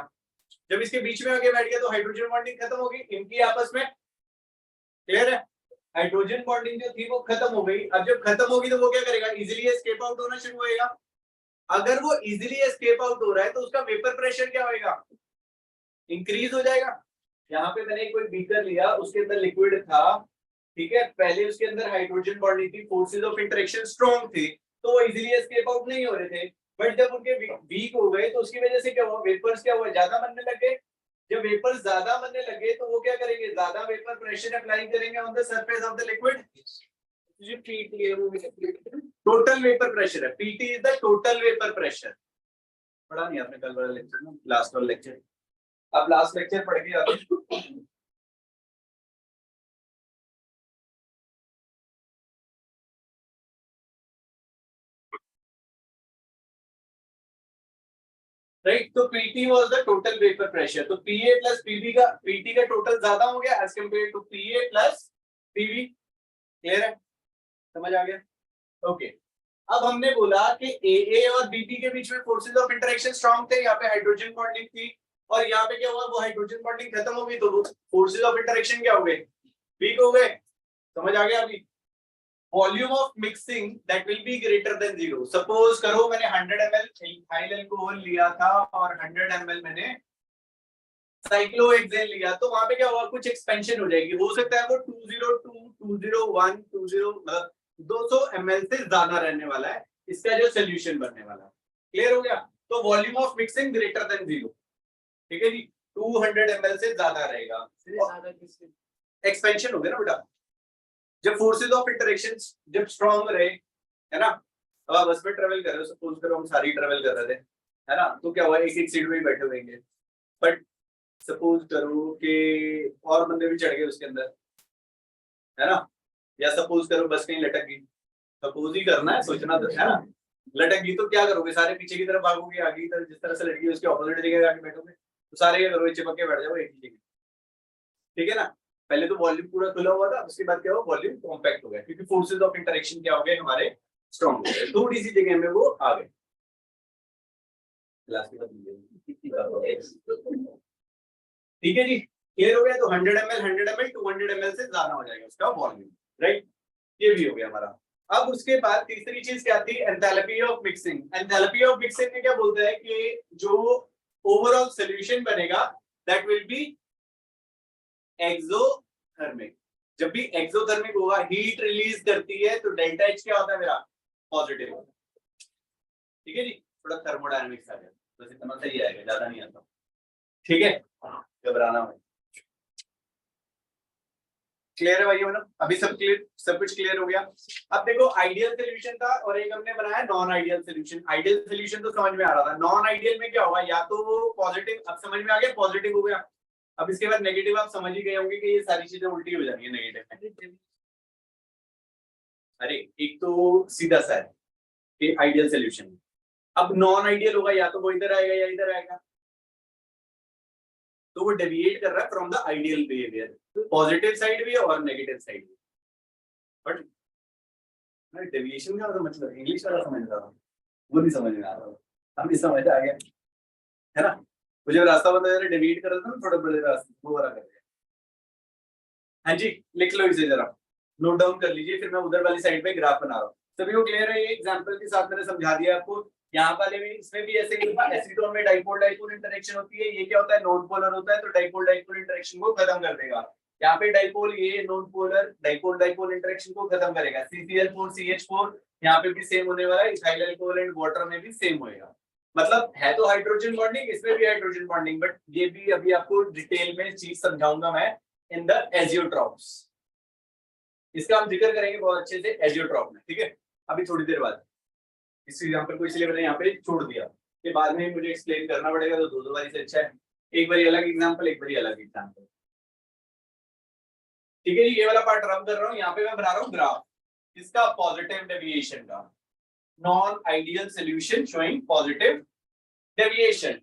जब इसके बीच में आगे बैठ गया तो हाइड्रोजन बॉन्डिंग खत्म होगी इनकी आपस में, क्लियर है। हाइड्रोजन बॉन्डिंग जो थी वो खत्म हो गई। अब जब खत्म होगी तो वो क्या करेगा, इजीली एस्केप आउट होना शुरू होएगा। अगर वो इजीली एस्केप आउट हो रहा है तो उसका वेपर प्रेशर क्या होएगा, इंक्रीज हो जाएगा। यहाँ पे मैंने कोई बीकर लिया, उसके अंदर लिक्विड था, ठीक है, पहले उसके अंदर हाइड्रोजन बॉन्डिंग थी, फोर्सेस ऑफ इंटरेक्शन स्ट्रॉन्ग थे, तो वो इजीली एस्केप आउट नहीं हो रहे थे। बट जब उनके वीक हो गए तो उसकी वजह से क्या हुआ, वेपर्स क्या हुआ, ज्यादा बनने लगे। जब वेपर्स ज्यादा बनने लगे तो वो क्या करेंगे, ज्यादा वेपर प्रेशर अप्लाई करेंगे on the surface of the liquid. जो पीटी है वो टोटल वेपर प्रेशर है, PT is the total vapour pressure. पढ़ा नहीं आपने कल वाला लेक्चर में, लास्ट वाला लेक्चर, अब लास्ट लेक्चर पढ़ के आते। राइट, तो PT was the total vapour pressure, तो पीए प्लस पीबी का, पीटी का टोटल ज्यादा हो गया as compare to PA plus PB. Clear है, समझ आ गया, ओके। अब हमने बोला कि एए और बीपी के बीच में फोर्सेस ऑफ इंटरेक्शन स्ट्रांग थे, यहाँ पे हाइड्रोजन बॉन्डिंग थी, और यहाँ पे क्या हुआ, वो हाइड्रोजन बॉन्डिंग खत्म हो गई तो फोर्सेस ऑफ इंटरेक्शन क्या हो गए, वीक हो गए। समझ आ गया अभी। Volume of mixing that will be greater than 0। Suppose करो मैंने 100 ml इथाइल अल्कोहल लिया था और 100 ml मैंने साइक्लोहेक्सेन लिया, तो वहां पे क्या हुआ, कुछ एक्सपेंशन हो जाएगी, हो सकता है वो 202 201 20 मतलब 200 ml से ज्यादा रहने वाला है इसका जो सोल्यूशन बनने वाला है। क्लियर हो गया, तो volume of mixing greater than 0, ठीक है जी, 200 ml से ज्यादा रहेगा, एक्सपेंशन हो गया ना बेटा। जब फोर्सेस ऑफ इंटरेक्शन जब स्ट्रांग रहे, है ना, अब आप बस में ट्रेवल कर रहे हो, सपोज करो हम सारी ट्रेवल कर रहे थे, है ना, तो क्या हुआ, एक एक सीट में ही बैठे हुएंगे, बट सपोज करो कि और बंदे भी चढ़ गए उसके अंदर, है ना, या सपोज करो बस कहीं लटक गई, सपोज ही करना है, सोचना तो है ना, लटक गई तो क्या करोगे, सारे पीछे की तरफ भागोगे, आगे की तरफ जिस तरह से लटकी उसके ऑपोजिट जगह जाके बैठोगे, तो सारे क्या करोगे, चिपक के बैठ जाओ एक ही जगह, ठीक है ना। पहले तो वॉल्यूम पूरा खुला हुआ था, उसके बाद क्या हुआ, वॉल्यूम कॉम्पैक्ट हो गया, क्योंकि फोर्सेस ऑफ इंटरेक्शन क्या हो गए हमारे, स्ट्रॉन्ग हो गए, थोड़ी सी जगह में वो आ गए। ठीक है जी, क्लियर हो गया, तो 100 ml 100 ml 200 ml से ज्यादा हो जाएगा उसका वॉल्यूम, राइट, ये भी हो गया हमारा। अब उसके बाद तीसरी चीज क्या थी, enthalpy of mixing. Enthalpy of mixing में क्या बोलता है कि जो ओवरऑल सॉल्यूशन बनेगा दैट विल बी एक्सोथर्मिक। जब भी एक्सोथर्मिक होगा, हीट रिलीज करती है, तो डेल्टा एच क्या होता है मेरा, पॉजिटिव होता है, ठीक है जी, थोड़ा थर्मोडायनामिक्स आ गया, बस इतना सही आएगा, ज्यादा नहीं आता, ठीक है, घबराना मत। क्लियर है भाई, मतलब अभी सब क्लियर, सब कुछ क्लियर हो गया। अब देखो आइडियल सोल्यूशन था और एक हमने बनाया non ideal solution. Ideal solution तो समझ में आ रहा था, नॉन आइडियल में क्या होगा, या तो वो पॉजिटिव, अब समझ में आ गया, पॉजिटिव हो गया, अब इसके बाद नेगेटिव आप समझ ही गए होंगे कि ये सारी चीजें उल्टी हो जाएंगी नेगेटिव में। अरे एक तो सीधा सा है कि आइडियल सोल्यूशन, अब नॉन आइडियल होगा, या तो वो इधर आएगा या इधर आएगा, तो वो डेविएट कर रहा है from the ideal behaviour, positive side भी और नेगेटिव साइड भी। बट डेविएशन का मतलब इंग्लिश वाला समझ रहा था, वो नहीं समझ में आ रहा, अब नहीं समझ आ गया, है ना, मुझे रास्ता बता, डेविएट कर रहा था ना थोड़ा बड़े रास्ते, वो वाला कर दिया। हाँ जी, लिख लो इसे जरा, नोट डाउन कर लीजिए, फिर मैं उधर वाली साइड पे ग्राफ बना रहा हूँ। सभी को क्लियर है, ये एग्जांपल के साथ मैंने समझा दिया आपको। यहाँ वाले में, इसमें भी ऐसे ही होगा, एसीटोन में डाइपोल डाइपोल इंटरेक्शन होती है, ये क्या होता है, नॉन पोलर होता है, तो डाइपोल डाइपोल इंटरेक्शन को खत्म कर देगा। यहाँ पे डाइपोल, ये non polar dipole dipole interaction को खत्म करेगा। CCl4 CH4 यहाँ पे भी सेम होने वाला है, इथाइल अल्कोहल एंड वाटर में भी सेम होएगा। मतलब है तो हाइड्रोजन बॉन्डिंग, इसमें भी हाइड्रोजन बॉन्डिंग, बट ये भी अभी आपको डिटेल में चीज समझाऊंगा मैं इन द एजियोट्रॉप्स, इसका हम जिक्र करेंगे बहुत अच्छे से एजियोट्रॉप में, ठीक है, अभी थोड़ी देर बाद। इस एग्जांपल को इसलिए मैंने यहाँ पे छोड़ दिया कि बाद में मुझे एक्सप्लेन करना पड़ेगा, तो दो बारी से अच्छा है एक बारी अलग एग्जांपल, एक बारी अलग एग्जांपल, ठीक है जी। ये वाला पार्ट रब कर रहा हूँ, यहाँ पे मैं बना रहा हूँ ग्राफ इसका पॉजिटिव डेविएशन का, non ideal solution showing positive deviation.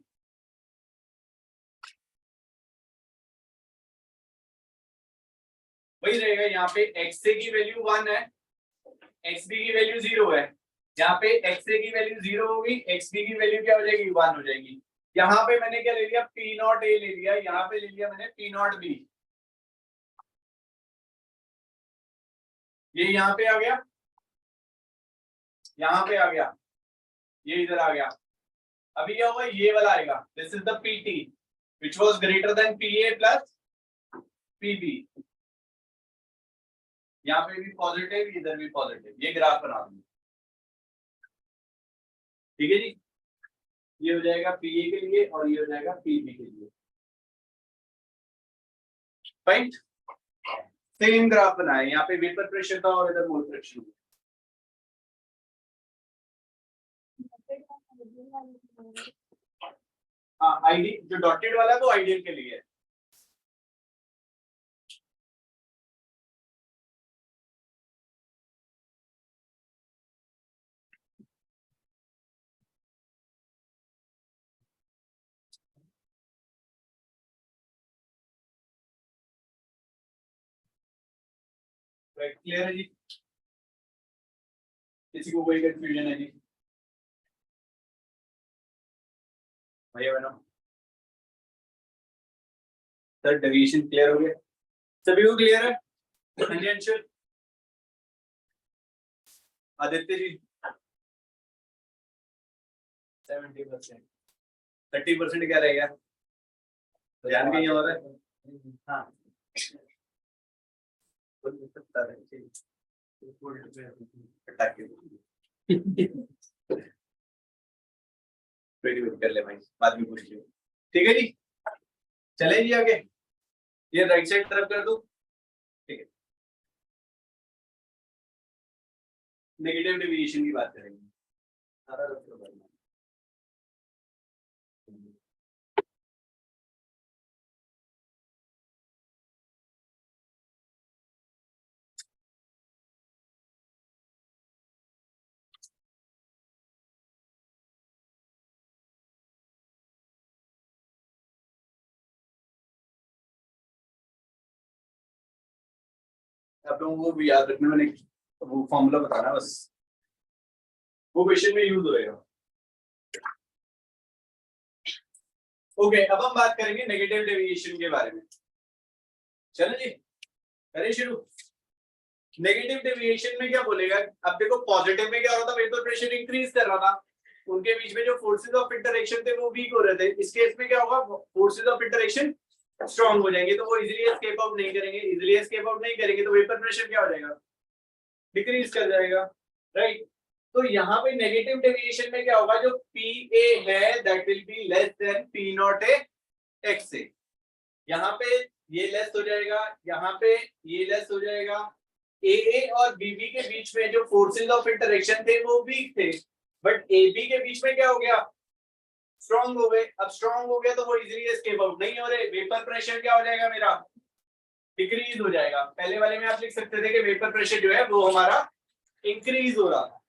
वही रहेगा, यहाँ पे एक्स की वैल्यू 1 है, XB की वैल्यू 0 है, यहाँ पे XA की वैल्यू 0 होगी, XB की वैल्यू क्या हो जाएगी 1 हो जाएगी। यहाँ पे मैंने क्या ले लिया P नॉट A ले लिया, यहाँ पे ले लिया मैंने P नॉट B, ये यहाँ पे आ गया, यहाँ पे आ गया, ये इधर आ गया। अभी क्या होगा ये वाला आएगा, this is the PT which was greater than PA plus PB, यहाँ पे भी पॉजिटिव इधर भी पॉजिटिव, ये ग्राफ बना दूंगा, ठीक है जी। ये हो जाएगा PA के लिए और ये हो जाएगा PB के लिए, राइट। सेम ग्राफ बनाए, यहाँ पे वेपर प्रेशर था और इधर मोल फ्रैक्शन। हाँ आईडी जो डॉटेड वाला है वो आइडियल के लिए है। क्लियर है जी, किसी को कोई कंफ्यूजन है जी भैया बहनों? सर डेविएशन क्लियर हो गया, सभी को क्लियर है? हाँ जी अंशुल, आदित्य जी 70%, 30% क्या रहेगा? ध्यान कहीं और है? हाँ कर ले भाई, बाद में पूछ लियो, ठीक है जी। चले जी आगे, ये राइट साइड तरफ कर दो, ठीक है। नेगेटिव डेविएशन की बात करेंगे, सारा रख लो भाई। आप लोगों को भी याद रखना, मैंने वो फॉर्मूला बताना बस, वो क्वेश्चन में यूज होएगा। ओके, अब हम बात करेंगे नेगेटिव डेविएशन के बारे में। चलो जी करें शुरू। नेगेटिव डेविएशन में क्या बोलेगा, अब देखो पॉजिटिव में क्या हो रहा था, वेपर प्रेशर इंक्रीज कर रहा था, उनके बीच में जो फोर्सेज ऑफ इंटरेक्शन थे वो वीक हो रहे थे। इस केस में क्या होगा, फोर्सेज ऑफ इंटरेक्शन स्ट्रॉन्ग हो जाएंगे, तो वो इजीली एस्केप आउट नहीं करेंगे, इजीली एस्केप आउट नहीं करेंगे तो वेपर प्रेशर क्या हो जाएगा, डिक्रीज कर जाएगा, राइट। तो यहाँ पे नेगेटिव डेविएशन में क्या होगा, जो PA है that will be less than P naught A x A, यहाँ पे ये लेस हो जाएगा, यहाँ पे ये लेस हो जाएगा। AA और BB के बीच में जो फोर्सेज ऑफ इंटरेक्शन थे वो वीक थे, बट AB के बीच में क्या हो गया, स्ट्रॉन्ग हो गए। अब स्ट्रॉन्ग हो गया तो वो इजीली एस्केप आउट नहीं हो रहे, वेपर प्रेशर क्या हो जाएगा मेरा, डिक्रीज हो जाएगा। पहले वाले में आप लिख सकते थे कि वेपर प्रेशर जो है वो हमारा इंक्रीज हो रहा था,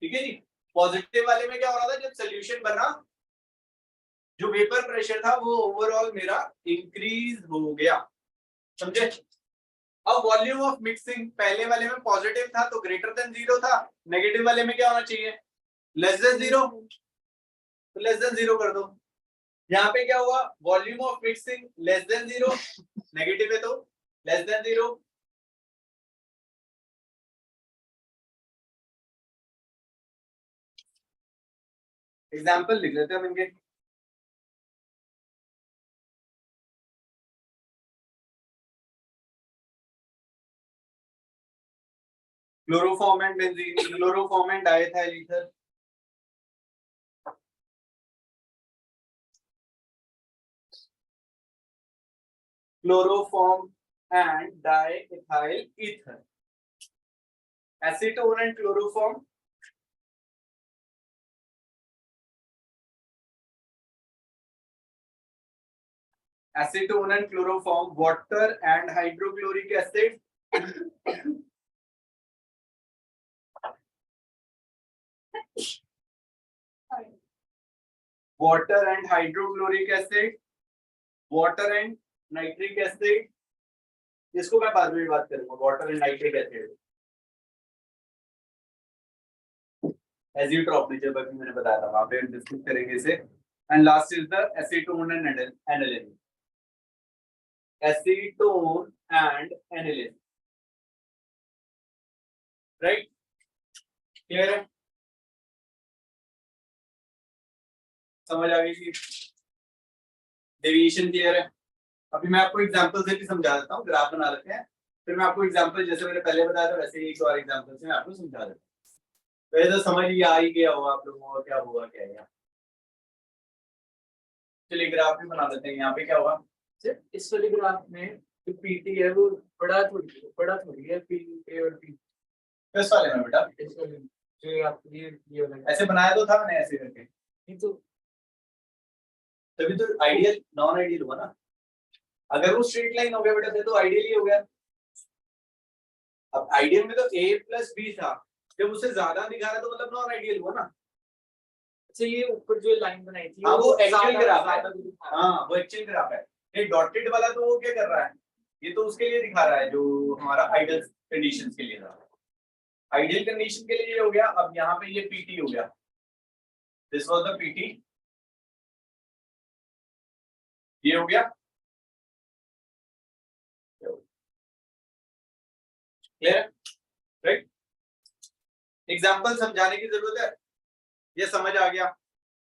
ठीक है जी। पॉजिटिव वाले में क्या हो रहा था, जब सोल्यूशन बना जो वेपर प्रेशर था वो ओवरऑल मेरा इंक्रीज हो गया, समझे। अब वॉल्यूम ऑफ मिक्सिंग, पहले वाले में पॉजिटिव था तो ग्रेटर देन 0 था, नेगेटिव वाले में क्या होना चाहिए, लेस देन 0, तो लेस देन 0 कर दो। यहाँ पे क्या हुआ, volume of mixing less than 0, negative है तो लेस देन 0। एग्जाम्पल लिख लेते हैं हम इनके। Chloroform and benzene, chloroform and diethyl ether, chloroform and diethyl ether, acetone and chloroform, acetone and chloroform, water and hydrochloric acid, water and hydrochloric acid, water and nitric acid, इसको मैं बाद में बात करूंगा, water and nitric acid. Azeotrope nature पर भी मैंने बताया था, वहां पे हम डिस्कस करेंगे इसे। And last is the acetone and aniline, acetone and aniline, right? Clear है? समझ आ गई? डेविएशन क्लियर है? अभी मैं आपको एग्जांपल से भी समझा देता हूँ, ग्राफ बना लेते हैं, फिर मैं आपको एग्जांपल जैसे मैंने पहले बताया था वैसे ही एक और एग्जांपल से मैं आपको समझा देता हूँ। वैसे तो समझ ही आ ही गया होगा आप लोगों को क्या हुआ क्या है। चलिए ग्राफ भी बना देते हैं। यहाँ पे क्या हुआ सर, इस वाले ग्राफ में जो पीटी है वो बड़ा थोड़ी है, पी ए और पी। किस वाले में बेटा? इस वाले में जो आप ये वाला ऐसे बनाया तो था मैंने ऐसे करके, नहीं तो तभी तो आइडियल नॉन आइडियल हुआ ना। अगर वो स्ट्रेट लाइन हो गया बेटा फिर तो आइडियल ही हो गया। अब आइडियल में तो a प्लस बी था, जब उससे ज्यादा दिखा रहा तो मतलब नॉन आइडियल हुआ ना। अच्छा, ये ऊपर जो लाइन बनाई थी हाँ वो एक्चुअल ग्राफ है। हाँ, हाँ वो एक्चुअल ग्राफ है। ये डॉटेड वाला तो वो क्या कर रहा है, ये तो उसके लिए दिखा रहा है जो हमारा आइडियल कंडीशंस के लिए था। आइडियल कंडीशन के लिए ये हो गया। अब यहाँ पे ये पीटी हो गया, दिस वाज द पीटी, ये हो गया। क्लियर? राइट? एग्जांपल समझाने की जरूरत है, ये समझ आ गया।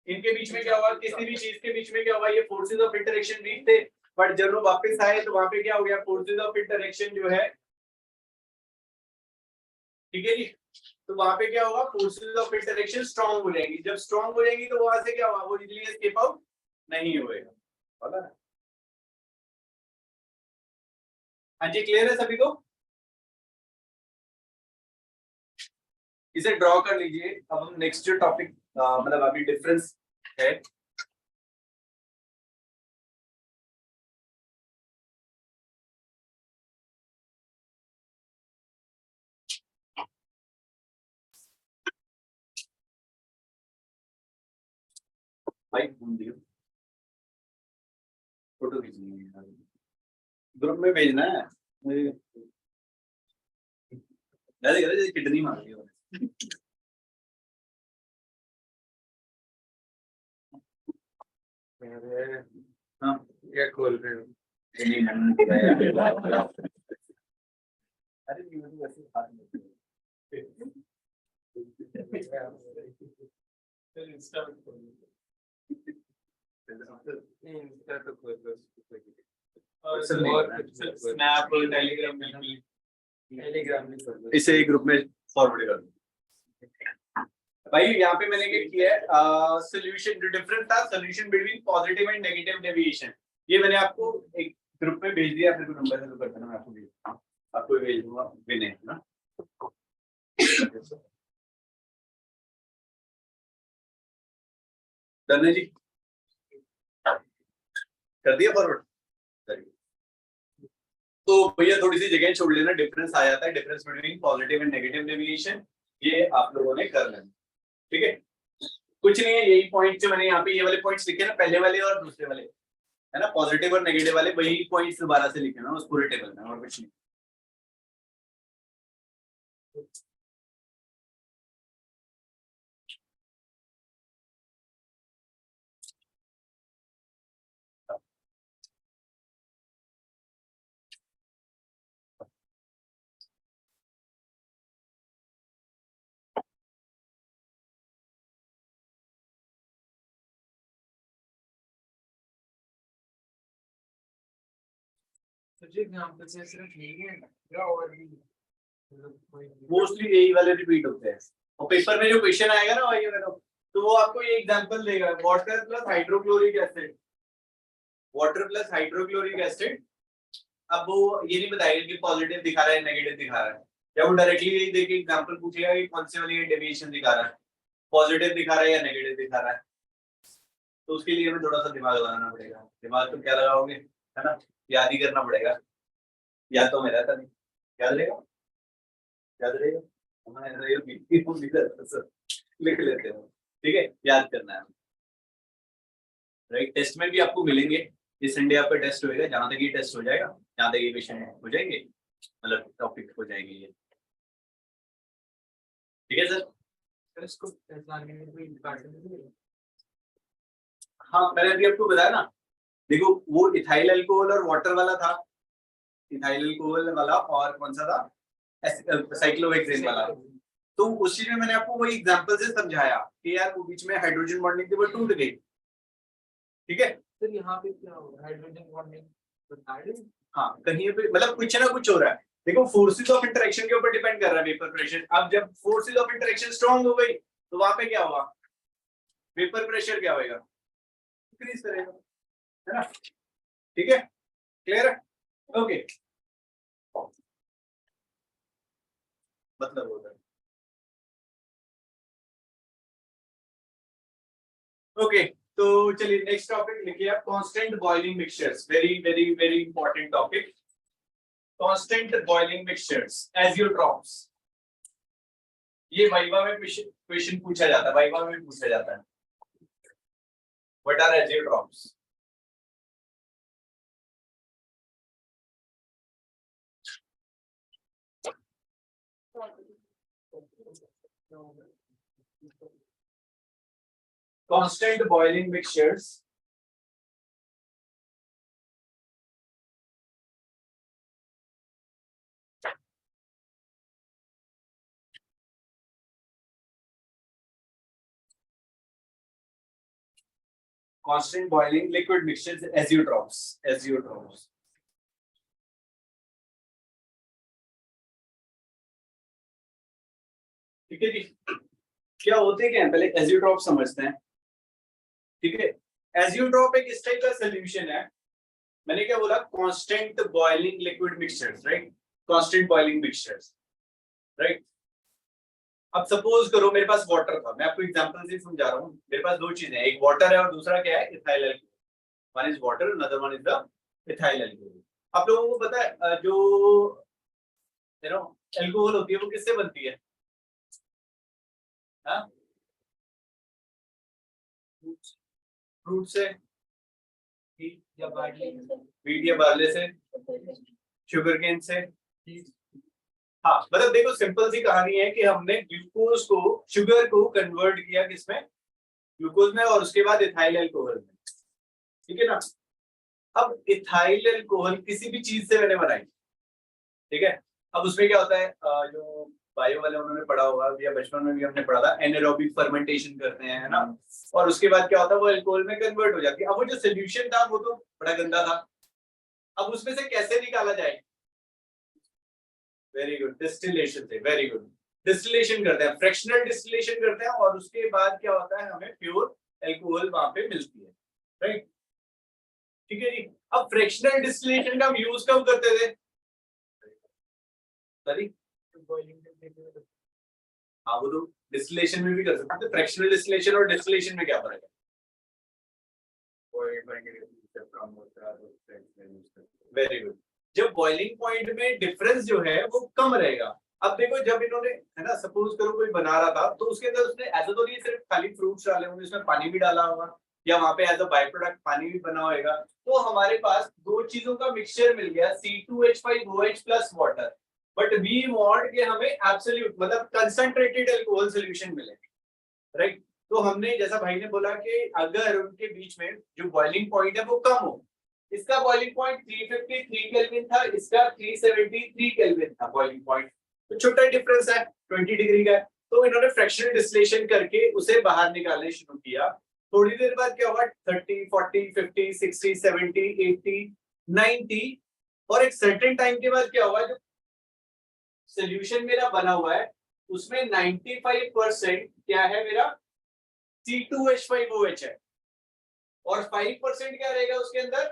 इनके बीच में क्या हुआ, किसी भी चीज के बीच में क्या हुआ, ये फोर्सेस ऑफ इंटरेक्शन वीक थे, बट जब वो वापस आए तो वहां पे क्या हो गया, फोर्सेस ऑफ इंटरेक्शन जो है, ठीक है जी, तो वहां पे क्या होगा, फोर्सेस ऑफ इंटरेक्शन स्ट्रांग हो जाएंगी। जब स्ट्रांग हो जाएंगी तो वहां से क्या होगा, वो इजीली एस्केप आउट नहीं होएगा। पता है? हाँ जी, क्लियर है सभी को? इसे ड्रॉ कर लीजिए। अब हम नेक्स्ट जो टॉपिक मतलब अभी डिफरेंस है, भाई घूम दियो, फोटो खींचनी है, ग्रुप में भेजना है। ऐसे करे जैसे किडनी मार रही हो। हाँ क्या खोल रहे हो? नहीं मैंने अरे ये तो वैसे हाथ में इंस्टा तो खोल और स्नैप टेलीग्राम में, टेलीग्राम में खोल इसे ग्रुप में फॉरवर्ड कर दो। भाई यहाँ पे मैंने क्या किया है, सोल्यूशन जो डिफरेंस था, solution between positive and negative deviation, ये मैंने आपको एक ग्रुप में भेज दिया। फिर नंबर से कर देना, मैं आपको भेज दूंगा, आपको भेज दूंगा विनय ना। डन है जी, कर दिया फॉरवर्ड। तो भैया थोड़ी सी जगह छोड़ लेना, डिफरेंस आ जाता है, difference between positive and negative deviation, ये आप लोगों ने कर लेना। ठीक है, कुछ नहीं है, यही पॉइंट जो मैंने यहाँ पे ये वाले पॉइंट्स लिखे ना, पहले वाले और दूसरे वाले, है ना, पॉजिटिव और नेगेटिव वाले, वही पॉइंट्स दोबारा से लिखे ना उस पूरे टेबल में, और कुछ नहीं। मुझे एग्जांपल से सिर्फ ठीक है या और भी मोस्टली यही वाले रिपीट होते हैं, और पेपर में जो क्वेश्चन आएगा ना वही वाला, तो वो आपको ये एग्जांपल देगा, water plus hydrochloric acid, water plus hydrochloric acid. अब वो ये नहीं बताएगा कि पॉजिटिव दिखा रहा है नेगेटिव दिखा रहा है, या वो डायरेक्टली यही देके एग्जांपल पूछेगा कि कौन से वाली डेविएशन दिखा रहा है, पॉजिटिव दिखा रहा है या नेगेटिव दिखा रहा है। तो उसके लिए हमें थोड़ा सा दिमाग लगाना पड़ेगा। दिमाग तो क्या लगाओगे, है ना, याद ही करना पड़ेगा। याद तो मेरा था नहीं, याद रहेगा, याद रहेगा, लिख लेते हैं, ठीक है, याद करना है। राइट, टेस्ट में भी आपको मिलेंगे, इस संडे आपका टेस्ट होएगा, जहां तक ये टेस्ट हो जाएगा, जहां तक ये क्वेश्चन हो जाएंगे, मतलब टॉपिक हो जाएंगे ये। ठीक है सर? इसको पहचानने में कोई पैटर्न नहीं है। हाँ मैंने अभी आपको बताया ना, देखो वो इथाइल अल्कोहल और वाटर वाला था, इथाइल अल्कोहल वाला, और कौन सा था, साइक्लोहेक्सेन वाला। तो उस चीज में मैंने आपको वही एग्जांपल से समझाया कि यार वो बीच में हाइड्रोजन बॉन्डिंग थी वो टूट गई, ठीक है। सर यहाँ पे क्या हो रहा है, हाइड्रोजन बॉन्डिंग बताइए। हाँ कहीं पे मतलब कुछ ना कुछ हो रहा है। देखो फोर्सेस ऑफ इंटरेक्शन के ऊपर डिपेंड कर रहा है वेपर प्रेशर। अब जब फोर्सेस ऑफ इंटरेक्शन स्ट्रांग हो गई तो वहां पे क्या होगा, वेपर प्रेशर क्या होगा, इंक्रीज करेगा, है ना, ठीक है, क्लियर है, ओके। मतलब होता है, ओके। तो चलिए नेक्स्ट टॉपिक लिखिए आप, constant boiling mixtures, very very very important topic. Constant boiling mixtures, azeotropes, ये वाइवा में क्वेश्चन पूछा जाता है, वाइवा में पूछा जाता है। What are azeotropes? Constant boiling mixtures. Constant boiling liquid mixtures, azeotrophs, azeotrophs. ठीक है जी, क्या होते क्या है पहले एजियोट्रॉप समझते हैं, ठीक है। एजियोट्रॉप एक इस टाइप का सोल्यूशन है, मैंने क्या बोला, constant boiling liquid mixtures, right, constant boiling mixtures, right. अब सपोज करो मेरे पास वाटर था, मैं आपको एग्जांपल से समझा रहा हूँ, मेरे पास दो चीजें हैं, एक वाटर है और दूसरा क्या है, ethyl alcohol. One is water, another one is the ethyl alcohol. आप लोगों को पता है जो यू नो अल्कोहल होती है वो किससे बनती है, हाँ, फ्रूट से, हीट या बार्ली, वीट या बार्ले से, शुगर केन से। हाँ मतलब देखो सिंपल सी कहानी है कि हमने ग्लूकोज को, शुगर को कन्वर्ट किया किसमें, ग्लूकोज में, और उसके बाद इथाइल अल्कोहल में, ठीक है ना। अब इथाइल अल्कोहल किसी भी चीज से मैंने बनाई, ठीक है। अब उसमें क्या होता है, जो बायो वाले उन्होंने पढ़ा होगा या बचपन में भी हमने पढ़ा था, एनारोबिक फर्मेंटेशन करते हैं, है ना, और उसके बाद क्या होता है वो अल्कोहल में कन्वर्ट हो जाती है। अब वो जो सोल्यूशन था वो तो बड़ा गंदा था, अब उसमें से कैसे निकाला जाए, वेरी गुड, डिस्टिलेशन से, वेरी गुड, डिस्टिलेशन करते हैं, फ्रैक्शनल डिस्टिलेशन करते हैं, और उसके बाद क्या होता है हमें प्योर अल्कोहल वहां पे मिलती है, राइट, ठीक है जी। अब फ्रैक्शनल डिस्टिलेशन का हम यूज कब करते थे, सॉरी, हाँ वो तो डिस्टिलेशन में भी कर सकते हैं, फ्रैक्शनल डिस्टिलेशन और डिस्टिलेशन में क्या फर्क है, वेरी गुड। जब बॉइलिंग पॉइंट में डिफरेंस जो है वो कम रहेगा। अब देखो जब इन्होंने, है ना, सपोज करो कोई बना रहा था तो उसके अंदर उसने ऐसा तो नहीं सिर्फ खाली फ्रूट्स डाले होंगे, उसमें पानी भी डाला होगा, या वहां पे एज अ बाय प्रोडक्ट पानी भी बना होगा, तो हमारे पास दो चीजों का मिक्सचर मिल गया, C2H5OH plus water. But we want कि हमें एब्सोल्यूट मतलब कंसंट्रेटेड अल्कोहल सॉल्यूशन मिले, राइट। तो हमने जैसा भाई ने बोला कि अगर उनके बीच में जो बॉइलिंग पॉइंट है वो कम हो, इसका बॉइलिंग पॉइंट 353 केल्विन था, इसका 373 केल्विन था बॉइलिंग पॉइंट, तो छोटा डिफरेंस है 20 डिग्री का। तो इन्होंने फ्रैक्शनल डिस्टिलेशन करके उसे बाहर निकालने शुरू किया। थोड़ी देर बाद क्या हुआ, 30, 40, 50, 60, 70, 80, 90, और एक सर्टेन टाइम के बाद क्या हुआ, जो सोल्यूशन मेरा बना हुआ है उसमें 95% क्या है मेरा, C2H5OH है, और 5% क्या रहेगा उसके अंदर,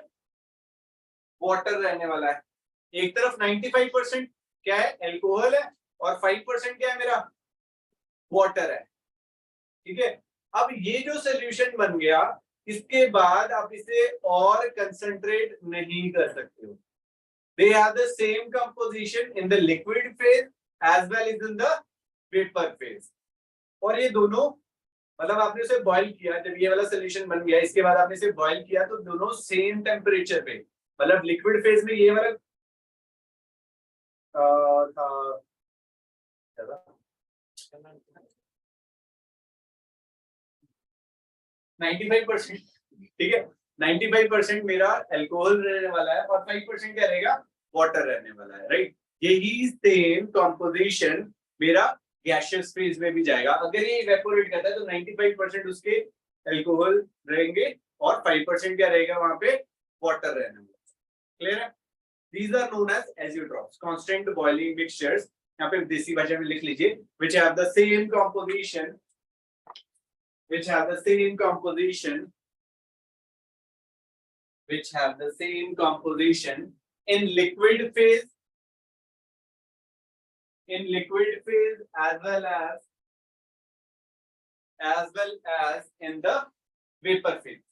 वाटर रहने वाला है। एक तरफ 95% क्या है, अल्कोहल है, और 5% क्या है मेरा, वाटर है, ठीक है। अब ये जो सोल्यूशन बन गया, इसके बाद आप इसे और कंसंट्रेट नहीं कर सकते हो। They have the same composition in the liquid phase as well as in the vapor phase. और ये दोनों मतलब आपने उसे बॉईल किया, जब ये वाला सोल्यूशन बन गया इसके बाद आपने इसे बॉईल किया तो दोनों सेम टेम्परेचर पे, मतलब लिक्विड फेज में ये वाला था 95%, ठीक है। 95% मेरा अल्कोहल रहने वाला है और 5% क्या रहेगा, वाटर रहने वाला है, राइट। यही सेम कॉम्पोजिशन मेरा गैसियस फेज में भी जाएगा। अगर ये इवेपोरेट करता है तो 95% उसके अल्कोहल रहेंगे और 5% क्या रहेगा वहां पे, वाटर रहने वाला। क्लियर है? These are known as azeotrophs, constant boiling mixtures. यहाँ पे देसी भाषा में लिख लीजिए, which have the same composition, which have the same composition, which have the same composition in liquid phase, in liquid phase as well as in the vapor phase.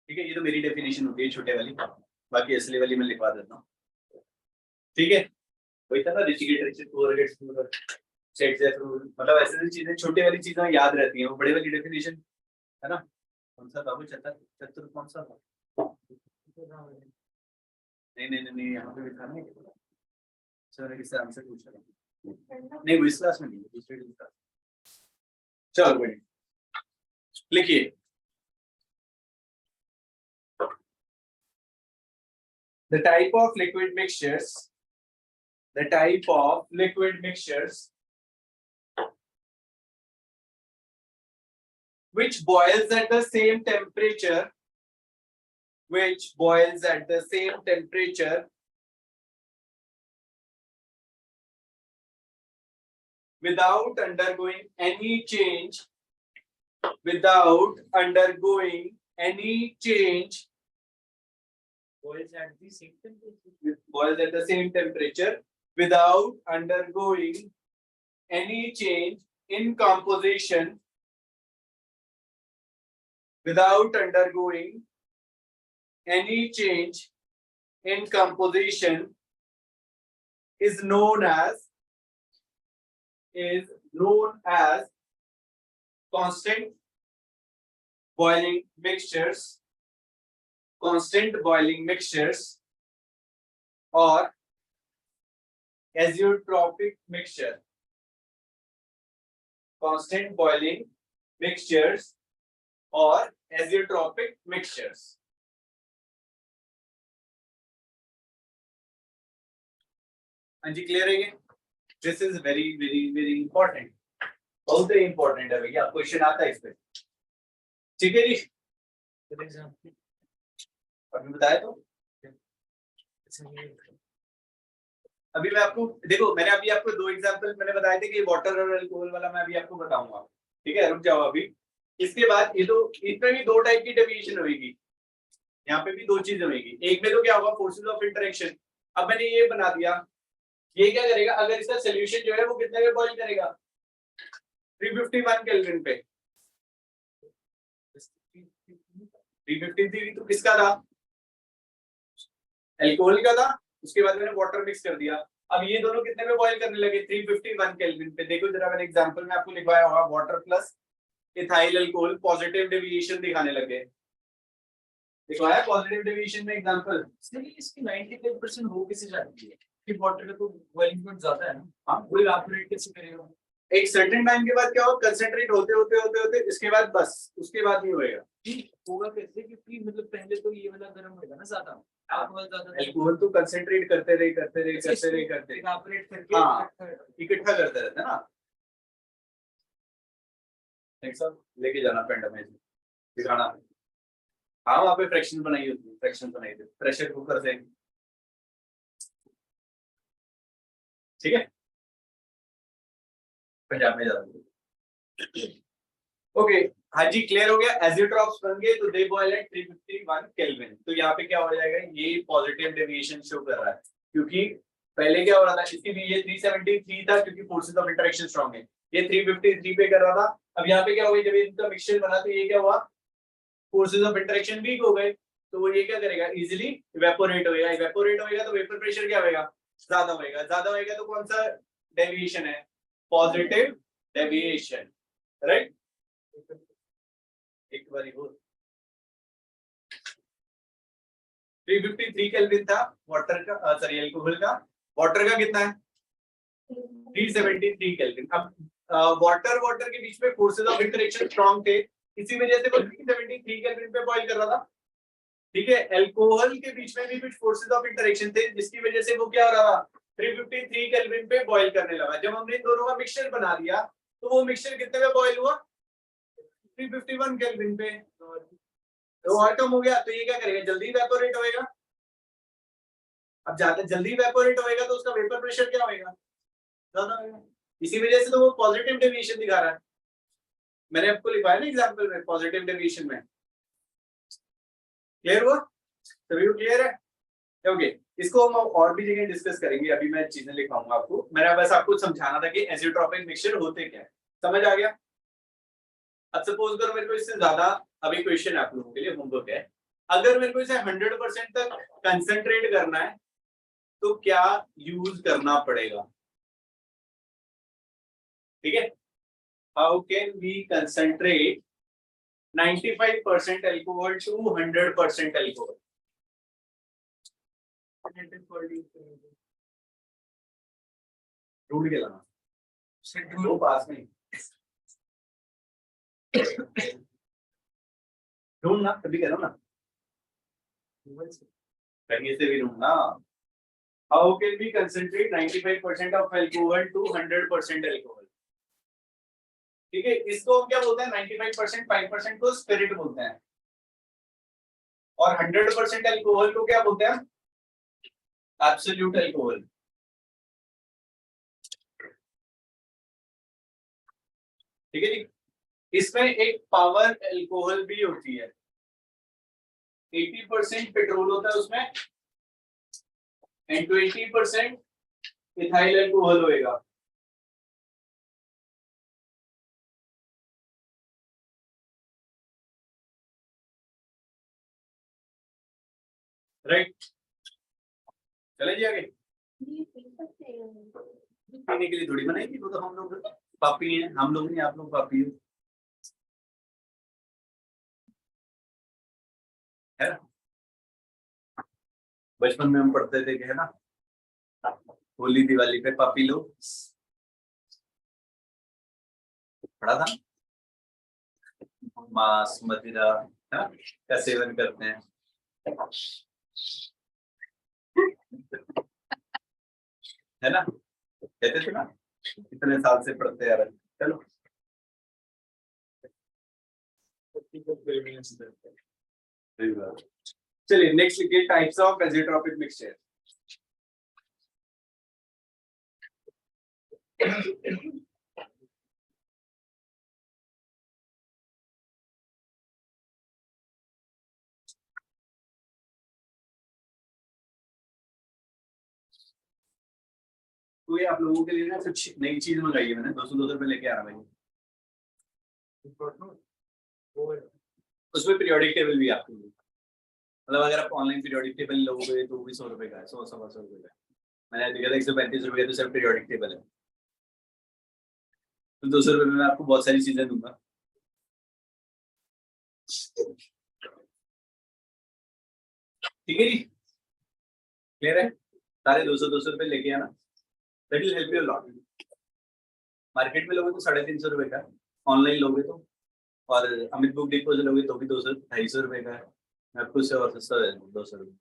ठीक है, ये तो मेरी डेफिनेशन होती है छोटे वाली, बाकी असली वाली मैं लिखवा देता हूँ। ठीक है, वही था ना, ऋषिकेश सेट से थ्रू, मतलब ऐसे चीजें छोटे वाली चीजें याद रहती हैं, वो बड़े वाली डेफिनेशन है ना। कौन सा बाबू चतुर कौन सा था? नहीं यहाँ पे भी था ना सर, किससे आंसर पूछ रहा नहीं, वो इस क्लास में नहीं, दूसरे क्लास। चलो कोई लिखिए, the type of liquid mixtures, the type of liquid mixtures which boils at the same temperature, which boils at the same temperature without undergoing any change, without undergoing any change, boils at the same temperature, boils at the same temperature without undergoing any change in composition, without undergoing any change in composition is known as constant boiling mixtures, constant boiling mixtures or azeotropic mixture, constant boiling mixtures or azeotropic mixtures. हाँ जी, clear है ये? This is very very very important, बहुत ही important है भैया, question आता है इस पे। ठीक है जी, अभी बताया तो अभी मैं आपको देखो, मैंने अभी आपको दो एग्जांपल मैंने बताए थे कि वाटर और अल्कोहल वाला मैं अभी आपको बताऊंगा। ठीक है, रुक जाओ अभी। इसके बाद ये तो इसमें भी दो टाइप की डेविएशन होगी, यहाँ पे भी दो चीजें होगी। एक में तो क्या होगा, फोर्सेस ऑफ इंटरेक्शन। अब मैंने ये बना दिया, ये क्या करेगा, अगर इसका सोल्यूशन जो है वो कितने पे बॉइल करेगा, 351 केल्विन पे। 353 तो किसका था, अल्कोहल का था, उसके बाद मैंने वाटर मिक्स कर दिया। अब ये दोनों कितने पे बॉइल करने लगे, 351 केल्विन पे। देखो जरा, मैंने एग्जांपल में आपको लिखवाया होगा, water plus ethyl alcohol positive deviation दिखाने लगे, दिखवाया पॉजिटिव डेविएशन में एग्जांपल। इसकी 95% हो कैसे जाती है कि वाटर का तो बॉइलिंग पॉइंट ज्यादा है ना। हाँ, वो इवेपोरेट कैसे करेगा? एक सर्टेन टाइम के बाद क्या होगा, कंसंट्रेट होते इसके बाद बस, उसके बाद नहीं होएगा। होगा कैसे, क्योंकि मतलब पहले तो ये वाला गर्म होगा ना ज्यादा, अल्कोहल ज्यादा, अल्कोहल तो कंसंट्रेट करते रहे इवेपोरेट करके हाँ, इकट्ठा करते रहते हैं ना। एक साथ लेके जाना पेंट में दिखाना। हाँ, वहाँ पे फ्रैक्शन बनाई होती है, फ्रैक्शन बनाई थी प्रेशर कुकर से। ठीक है, पंजाब में ज्यादा। ओके, हाँ जी, क्लियर हो गया। एजियोट्रॉप्स बन गए तो दे बॉयल एट 351 केल्विन। तो यहाँ पे क्या हो जाएगा, ये पॉजिटिव डेविएशन शो कर रहा है, क्योंकि पहले क्या हो रहा था, इसकी भी ये 373 था क्योंकि फोर्सेस ऑफ इंटरेक्शन स्ट्रांग है, ये 353 पे कर रहा था। अब यहाँ पे क्या हो गया, जब इनका मिक्सचर बना तो ये क्या हुआ, फोर्सेस ऑफ इंटरेक्शन वीक हो गए, तो वो ये क्या करेगा, इजीली इवेपोरेट होएगा। इवेपोरेट होएगा तो वेपर प्रेशर क्या होएगा, ज्यादा होएगा। ज्यादा होएगा तो कौन सा डेविएशन है, पॉजिटिव डेविएशन, राइट। एक बारी हो 353 केल्विन था वाटर का, सॉरी अल्कोहल का। वाटर का कितना है 373 केल्विन। अब वाटर वाटर के बीच में फोर्सेज ऑफ इंटरेक्शन स्ट्रॉन्ग थे, इसी वजह से वो 373 केल्विन पे बॉईल कर रहा था। ठीक है, अल्कोहल के बीच में भी कुछ फोर्सेज ऑफ इंटरेक्शन थे जिसकी वजह से वो क्या हो रहा था, 353 केल्विन पे बॉईल करने लगा। जब हमने इन दोनों का मिक्सचर बना दिया तो वो मिक्सचर कितने पे बॉईल हुआ, 351 केल्विन पे। तो और कम हो गया तो ये क्या करेगा, जल्दी इवेपोरेट होएगा। अब ज्यादा जल्दी इवेपोरेट होएगा तो उसका वेपर प्रेशर क्या होएगा, ज्यादा होएगा। इसी वजह से तो वो पॉजिटिव डेविएशन दिखा रहा है। मैंने आपको लिखवाया ना एग्जांपल में पॉजिटिव डेविएशन में। क्लियर हुआ, सभी को क्लियर है? ओके, इसको हम और भी जगह डिस्कस करेंगे, अभी मैं चीजें लिखवाऊंगा आपको। मैंने बस आपको समझाना था कि एजियोट्रॉपिक मिक्सचर होते क्या है, समझ आ गया? अब सपोज करो मेरे को इससे ज्यादा अभी क्वेश्चन आप लोगों के लिए होमवर्क है, अगर मेरे को इसे 100% तक कंसंट्रेट करना है तो क्या यूज करना पड़ेगा? ठीक है, how can we concentrate 95% alcohol to 100% alcohol? ढूंढ के लाना, वो पास में ढूंढना, कभी करो ना, कहीं से भी ढूंढना। How can we concentrate 95% of alcohol to 100% alcohol? ठीक है, इसको हम क्या बोलते हैं, 95% 5% को स्पिरिट बोलते हैं, और 100% अल्कोहल को क्या बोलते हैं, एब्सोल्यूट अल्कोहल। ठीक है जी, इसमें एक पावर अल्कोहल भी होती है, 80% पेट्रोल होता है उसमें एंड 20% इथाइल अल्कोहल होएगा। राइट, चले जी आगे। पीने के लिए थोड़ी बनाएगी, वो तो हम लोग पापी हैं, हम लोग नहीं, आप लोग पापी हो, है ना? बचपन में हम पढ़ते थे कि है ना, होली दिवाली पे पापी लोग, पढ़ा था, मांस मदिरा का सेवन करते हैं, है ना, कहते थे ना, कितने साल से पढ़ते आ रहे। चलो चलिए नेक्स्ट लिखिए, टाइप्स ऑफ एजियोट्रॉपिक मिक्सचर। तो ये आप लोगों के लिए ना कुछ नई चीज मंगाई है मैंने, 200 रुपए लेके आ रहा भाई। उसमें पीरियोडिक टेबल भी आपके लिए, मतलब अगर आप ऑनलाइन पीरियोडिक टेबल लोगे तो वो भी 100 रुपए का है, 100 रुपए का। मैंने देखा था 135 रुपए का तो सिर्फ पीरियोडिक टेबल है, तो 200 रुपए में मैं आपको बहुत सारी चीजें दूंगा। ठीक है जी, क्लियर है? सारे 200 रुपए लेके आना, that will help you lot. Market में लोगे तो 350 रुपए का, ऑनलाइन लोगे तो, और अमित बुक डिपो से लोगे तो भी 200-250 रुपए का है, आपको उससे और सस्ता है 200 रुपए।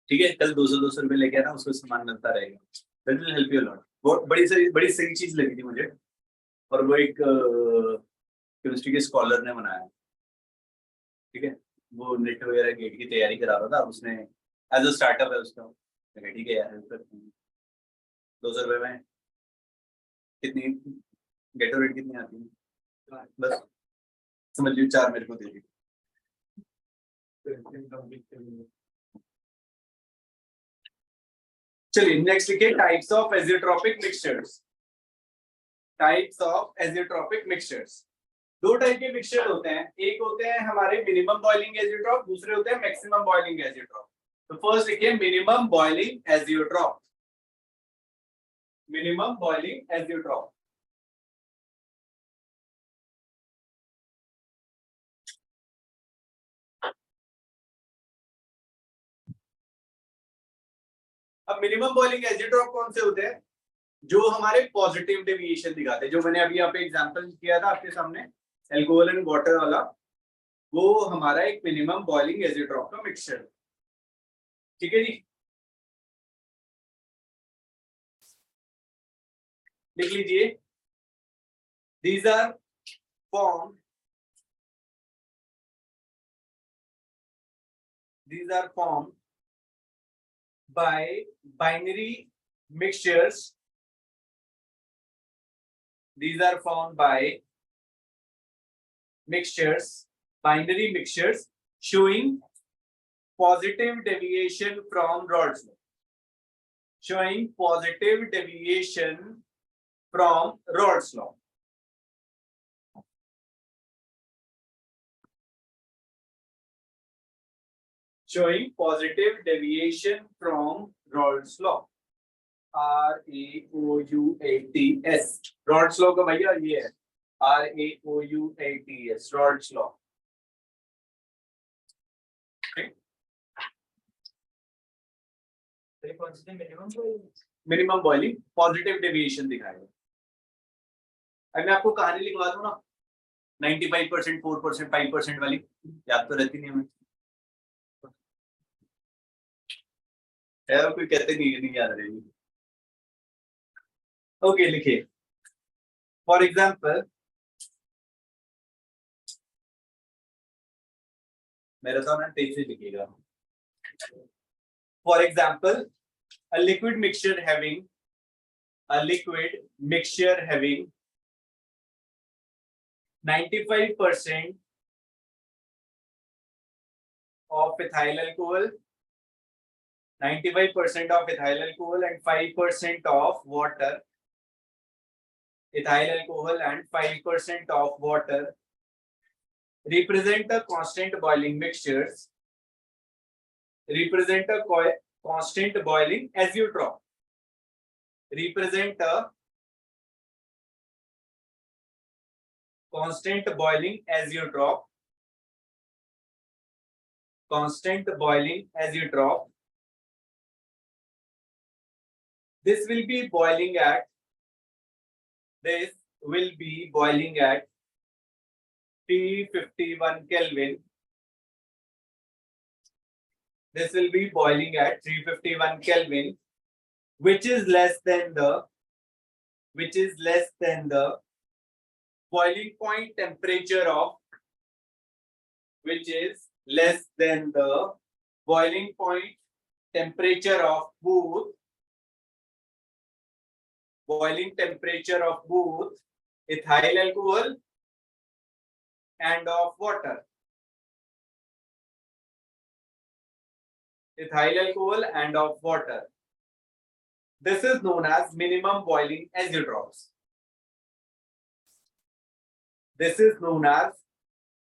ठीक है, कल 200 रुपए लेके आना, उसको सामान मिलता रहेगा, that will help you lot. बहुत बड़ी सही चीज लगी थी मुझे, और वो एक केमिस्ट्री के स्कॉलर ने बनाया। ठीक है, वो नेट वगैरह गेट की तैयारी करा रहा था, उसने एज अ स्टार्टअप है उसका, ठीक है यार हेल्प करते हैं। 200 रुपए में कितनी गेटोरेट कितनी आती है, बस समझ लीजिए 4 मेरे को दे दी। चलिए नेक्स्ट लिखिए, types of azeotropic mixtures. Types of azeotropic mixtures, दो टाइप के मिक्सचर होते हैं, एक होते हैं हमारे मिनिमम बॉइलिंग एजियोट्रॉप, दूसरे होते हैं मैक्सिमम बॉइलिंग एजियोट्रॉप। तो फर्स्ट लिखिए minimum boiling azeotrope, minimum boiling azeotrope. अब मिनिमम बॉइलिंग एजियोट्रॉप कौन से होते हैं, जो हमारे पॉजिटिव डेविएशन दिखाते हैं, जो मैंने अभी यहाँ पे एग्जांपल किया था आपके सामने अल्कोहल एंड वाटर वाला, वो हमारा एक मिनिमम बॉइलिंग एजिड्रॉप का मिक्सचर, ठीक है जी। लिख लीजिए, these are form by binary mixtures. These are formed by binary mixtures showing positive deviation from Rod's law. Showing positive deviation from Rod's law. Showing positive deviation from Rod's law. RAOUATS. Rod's law का भैया ये है, RAOUATS, Rod's law. Minimum boiling positive deviation दिखाएगा। अब मैं आपको कहानी लिखवा दूं ना, 95%, 4%, 5% वाली, याद तो रहती नहीं हमें, कोई कहते नहीं याद रहेगी। ओके, लिखिए, फॉर एग्जाम्पल, मेरा तो ना तेज से लिखिएगा। For example, a liquid mixture having 95% of ethyl alcohol, 95% of ethyl alcohol and 5% of water, ethyl alcohol and 5% of water represent a constant boiling mixtures, represent a constant boiling azeotrope, represent a constant boiling azeotrope, constant boiling azeotrope. This will be boiling at 351 Kelvin. This will be boiling at 351 Kelvin, which is less than the boiling point temperature of, which is less than the boiling point temperature of both ethyl alcohol and of water. Ethyl alcohol and of water. This is known as minimum boiling azeotrope. This is known as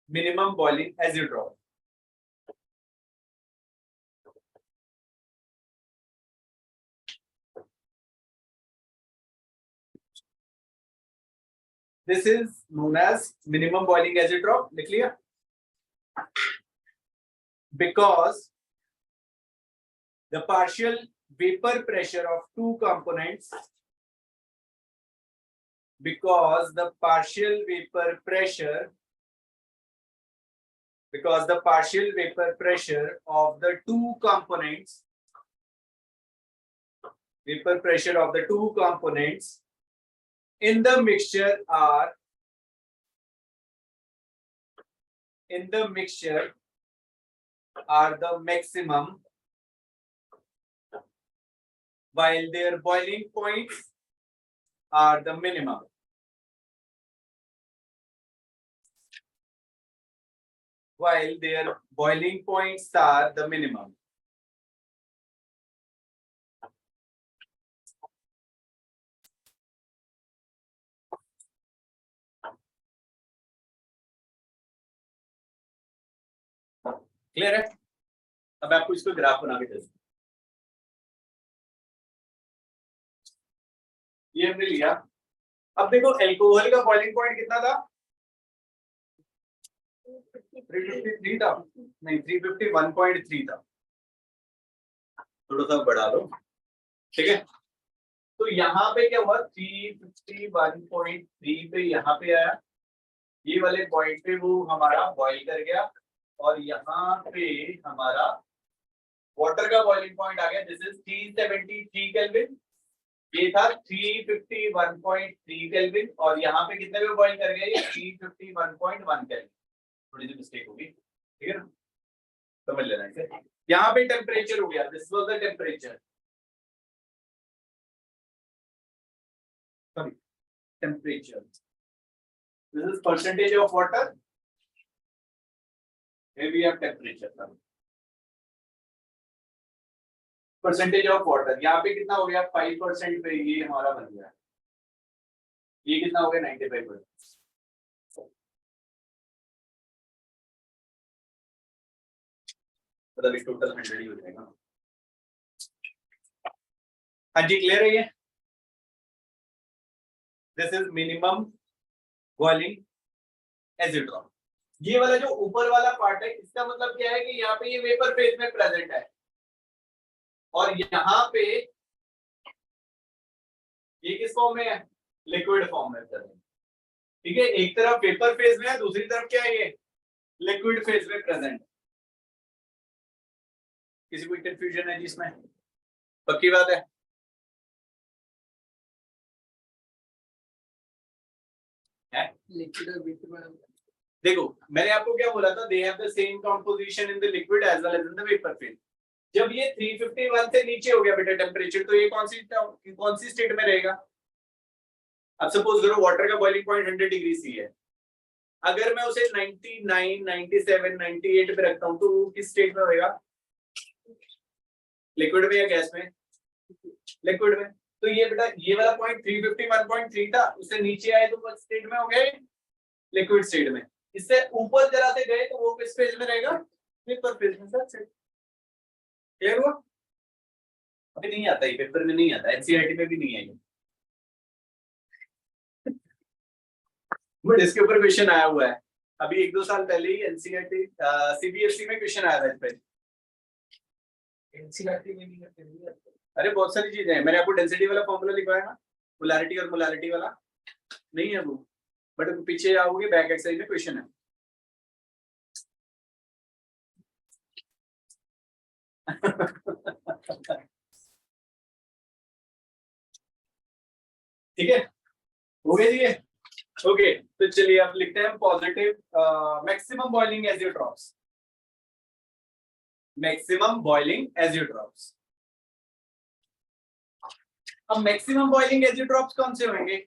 minimum boiling azeotrope. This is known as minimum boiling azeotrope. लिख लिया? Because the partial vapor pressure of two components, because the partial vapor pressure of the two components, in the mixture are the maximum, while their boiling points are the minimum. While their boiling points are the minimum. Clear है? अब आपको इसको graph बना के दे, ये हमने लिया। अब देखो अल्कोहल का बॉइलिंग पॉइंट कितना था? 353 था, नहीं 351.3 था, थोड़ा सा बढ़ा लो, ठीक है। तो यहाँ पे क्या हुआ 351.3 पे यहाँ पे आया, ये वाले पॉइंट पे वो हमारा बॉइल कर गया और यहाँ पे हमारा वाटर का बॉइलिंग पॉइंट आ गया, दिस इज 373 केल्विन, ये था 351.3 केल्विन और यहाँ पे कितने पे बॉइल कर गया ये 351.1 केल्विन। थोड़ी सी मिस्टेक होगी, ठीक है ना, समझ लेना इसे। यहाँ पे टेम्परेचर हो गया, this was the temperature, sorry temperature, this is percentage of water, here we have temperature, percentage of water, यहाँ पे कितना हो गया 5% पे ये हमारा बन गया, ये कितना हो गया 95%, मतलब इस टोटल 100 ही हो जाएगा। हाँ जी क्लियर है ये, दिस इज मिनिमम बॉइलिंग एजिड्रॉप। ये वाला जो ऊपर वाला पार्ट है इसका मतलब क्या है कि यहाँ पे ये वेपर फेज में प्रेजेंट है और यहाँ पे ये किस फॉर्म में है, लिक्विड फॉर्म में प्रेजेंट, ठीक है। एक तरफ वेपर फेज में है, दूसरी तरफ क्या है ये लिक्विड फेज में प्रेजेंट। किसी को कंफ्यूजन है जिसमें, पक्की बात है? देखो मैंने आपको क्या बोला था, they have the same composition in the liquid as well as in the vapour phase. जब ये 351 से नीचे हो गया बेटा टेम्परेचर, तो ये कौन सी स्टेट में रहेगा? अब सपोज करो वाटर का बॉइलिंग पॉइंट 100 डिग्री सी है, अगर मैं उसे 99, 97, 98 पे रखता हूँ तो वो किस स्टेट में होगा? लिक्विड में या गैस में? लिक्विड में। तो ये बेटा ये वाला पॉइंट 351.3 था, उससे नीचे आए तो किस स्टेट में हो गए? लिक्विड स्टेट में। इससे ऊपर जरा से गए तो वो किस फेज में रहेगा? वेपर फेज में। सर क्लियर हुआ? अभी नहीं आता, ये पेपर में नहीं आता, एनसीईआरटी में भी नहीं आई, बट इसके ऊपर क्वेश्चन आया हुआ है अभी 1-2 साल पहले ही, एनसीईआरटी सीबीएसई में क्वेश्चन आया था इस पे। एनसीईआरटी में नहीं करते, अरे बहुत सारी चीजें हैं, मैंने आपको डेंसिटी वाला फॉर्मूला लिखवाया ना, पोलैरिटी और मोलैरिटी वाला, नहीं है वो, बट पीछे आओगे बैक एक्सरसाइज में क्वेश्चन है। ठीक है, हो गया जी ये। ओके तो चलिए अब लिखते हैं positive maximum boiling azeotropes, maximum boiling azeotropes. अब मैक्सिमम बॉइलिंग एजियोट्रॉप्स कौन से होंगे?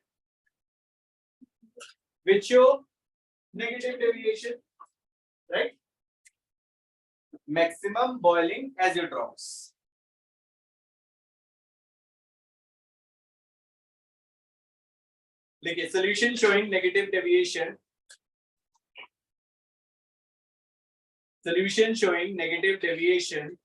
which show negative deviation, right? Maximum boiling azeotrophs. देखिए solution showing negative deviation, solution showing negative deviation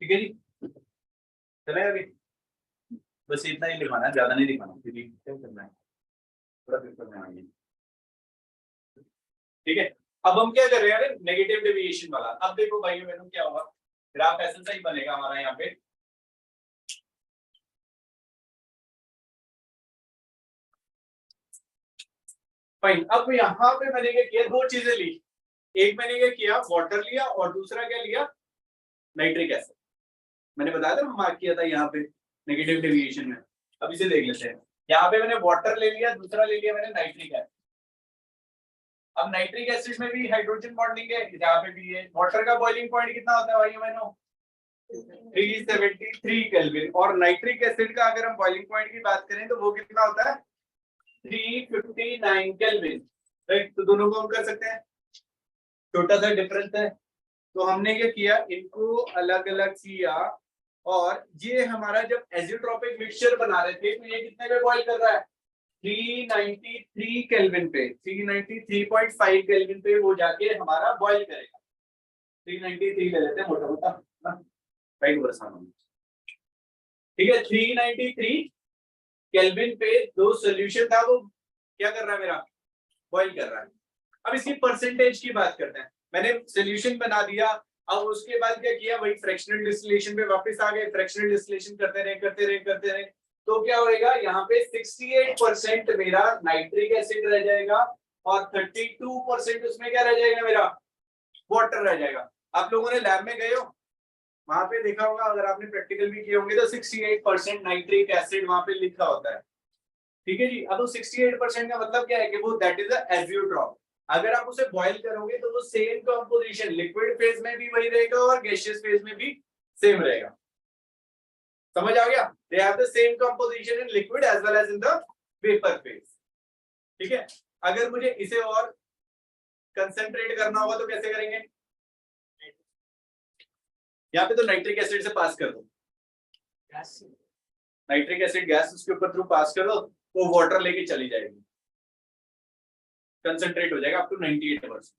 ठीक है जी, चलेगा अभी बस इतना ही लिखवाना है, ज्यादा नहीं लिखवाना, फिर क्या करना है थोड़ा पेपर में आएंगे। ठीक है, अब हम क्या कर रहे हैं नेगेटिव डेविएशन वाला। अब देखो भाइयों बहनों क्या होगा, ग्राफ ऐसा ही बनेगा हमारा यहाँ पे। फाइन, अब यहाँ पे मैंने क्या किया, दो चीजें ली, एक मैंने क्या किया वाटर लिया और दूसरा क्या लिया नाइट्रिक एसिड। मैंने बताया था मार्क किया था यहाँ पे नेगेटिव डेविएशन में। अब इसे देख लेते हैं, यहाँ पे मैंने वाटर ले लिया, दूसरा ले लिया मैंने नाइट्रिक एसिड। अब नाइट्रिक एसिड में भी हाइड्रोजन बॉन्डिंग है, यहाँ पे भी है। वाटर का बॉइलिंग पॉइंट कितना होता है भाई बहनों? 373 केल्विन। और नाइट्रिक एसिड का अगर हम बॉइलिंग पॉइंट की बात करें तो वो कितना होता है? 359 केल्विन, राइट। तो दोनों को हम कर सकते हैं, छोटा सा डिफरेंस है। तो हमने क्या किया, इनको अलग अलग किया और ये हमारा जब एजियोट्रोपिक मिक्सचर बना रहे थे तो ये कितने पे बॉइल कर रहा है? 393 केल्विन पे, 393.5 केल्विन पे वो जाके हमारा बॉइल करेगा। 393 ले लेते हैं मोटा मोटा, राइट। ठीक है, 393 केल्विन पे जो सोल्यूशन था वो क्या कर रहा है मेरा, बॉइल कर रहा है। अब इसकी परसेंटेज की बात करते हैं। मैंने सोल्यूशन बना दिया, अब उसके बाद क्या किया, वही फ्रैक्शनल डिस्टिलेशन पे वापस आ गए, फ्रैक्शनल डिस्टिलेशन करते रहे, तो क्या होएगा, यहाँ पे 68% मेरा नाइट्रिक एसिड रह जाएगा और 32% उसमें क्या रह जाएगा मेरा, वाटर रह जाएगा। आप लोगों ने लैब में गए हो, वहां पे देखा होगा, अगर आपने प्रैक्टिकल भी किए होंगे तो 68% नाइट्रिक एसिड वहां पे लिखा होता है। ठीक है जी। अब वो 68% का मतलब क्या है कि वो दैट इज अ एजियोट्रॉप। अगर आप उसे बॉईल करोगे तो वो सेम कंपोजिशन लिक्विड फेज में भी वही रहेगा और गैसियस फेज में भी सेम रहेगा। समझ आ गया? They have the same composition in liquid as well as in the vapour phase. ठीक है। अगर मुझे इसे और कंसंट्रेट करना होगा तो कैसे करेंगे, यहाँ पे तो नाइट्रिक एसिड से पास कर दो, नाइट्रिक एसिड गैस उसके ऊपर थ्रू पास कर दो, वो वाटर लेके चली जाएगी, कंसंट्रेट हो जाएगा अप टू 98%।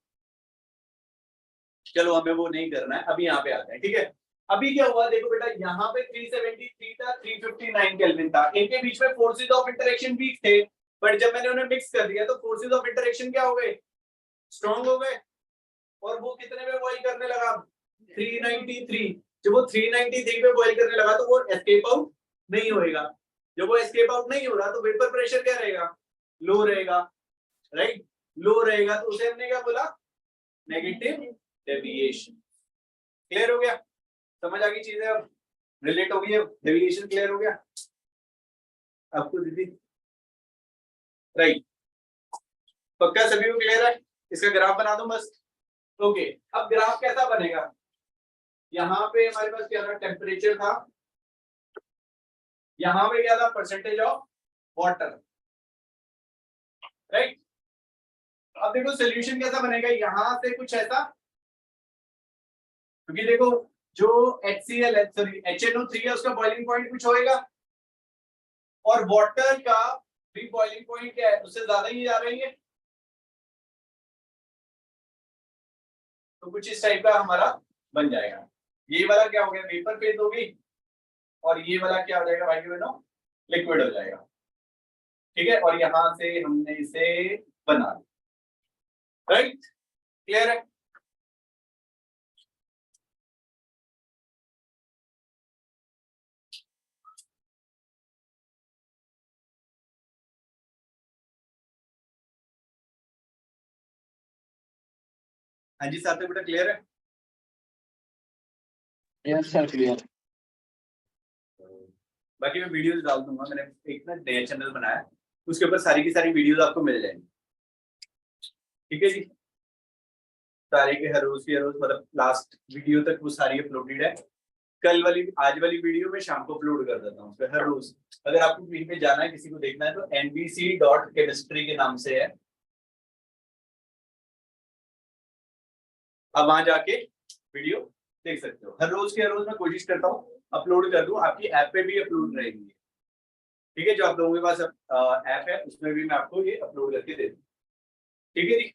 चलो हमें वो नहीं करना है, अभी यहाँ पे आते हैं। ठीक है। अभी क्या हुआ देखो बेटा, यहाँ पे 373 था, 359 केल्विन था, इनके बीच में फोर्सेस ऑफ इंटरेक्शन वीक थे, बट जब मैंने उन्हें मिक्स कर दिया तो फोर्सेस ऑफ इंटरेक्शन क्या हो गए, स्ट्रॉन्ग हो गए, और वो कितने में बॉइल करने लगा, 393। जब वो 393 पे बॉइल करने लगा तो वो एस्केप आउट नहीं होएगा। जब वो एस्केप आउट नहीं हो रहा तो वेपर प्रेशर क्या रहेगा, लो रहेगा, राइट, लो रहेगा, तो उसे हमने क्या बोला, नेगेटिव डेविएशन। क्लियर हो गया, समझ आ गई चीजें, अब रिलेट हो गई है, डेविएशन क्लियर हो गया आपको दीदी, राइट, पक्का सभी को क्लियर है? इसका ग्राफ बना दूं बस। ओके, अब ग्राफ कैसा बनेगा, यहाँ पे हमारे पास क्या था, टेम्परेचर था, यहाँ पे क्या था, परसेंटेज ऑफ वाटर, राइट। अब देखो सोल्यूशन कैसा बनेगा, यहां से कुछ ऐसा, क्योंकि देखो जो HCl है, सॉरी HNO3 है, उसका बॉइलिंग पॉइंट कुछ होएगा, और वाटर का भी बॉइलिंग पॉइंट क्या है, उससे ज्यादा ही जा रही है, तो कुछ इस टाइप का हमारा बन जाएगा। ये वाला क्या हो गया, वेपर फेज हो गई, और ये वाला क्या हो जाएगा भाई बहनों, लिक्विड हो जाएगा। ठीक है, और यहां से हमने इसे बना दिया, राइट, क्लियर है? हाँ जी साथ में बेटा, क्लियर है? Yes sir clear. बाकी मैं वीडियोस डाल दूंगा, मैंने एक ना नया चैनल बनाया, उसके ऊपर सारी की सारी वीडियोस आपको मिल जाएंगी। ठीक है जी, सारे के हर रोज की हर रोज, मतलब लास्ट वीडियो तक वो सारी अपलोडेड है। कल वाली, आज वाली वीडियो में शाम को अपलोड कर देता हूँ हर रोज। अगर आपको कहीं पे जाना है, किसी को देखना है, तो nbc.chemistry के नाम से है, आप वहां जाके वीडियो देख सकते हो। हर रोज के हर रोज मैं कोशिश करता हूँ अपलोड कर दूं, आपकी ऐप पे भी अपलोड रहेंगी। ठीक है, जो आप लोगों के पास ऐप है उसमें भी मैं आपको ये अपलोड करके दे दूँ। ठीक है जी,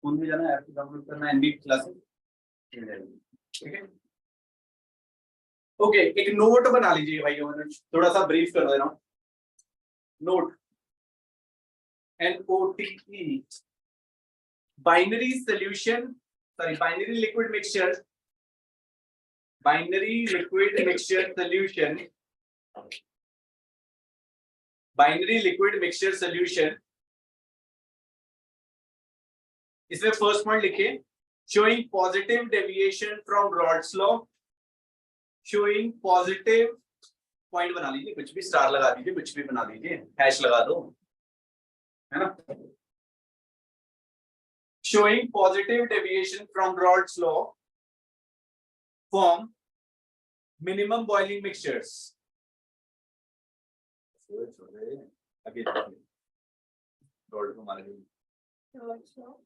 फोन में जाना, ऐप डाउनलोड करना, एनबी क्लासेस, ठीक है। ओके, एक नोट बना लीजिए भाई, थोड़ा सा ब्रीफ कर दे रहा हूँ। Note, NOTE, binary solution, sorry binary liquid mixture, binary liquid mixture solution, binary liquid mixture solution. इसमें फर्स्ट पॉइंट लिखिए, showing positive deviation from rods law, showing positive, point बना लीजिए, कुछ भी स्टार लगा दीजिए, कुछ भी बना दीजिए, हैश लगा दो, है ना। Showing positive deviation from rods law form minimum boiling mixtures.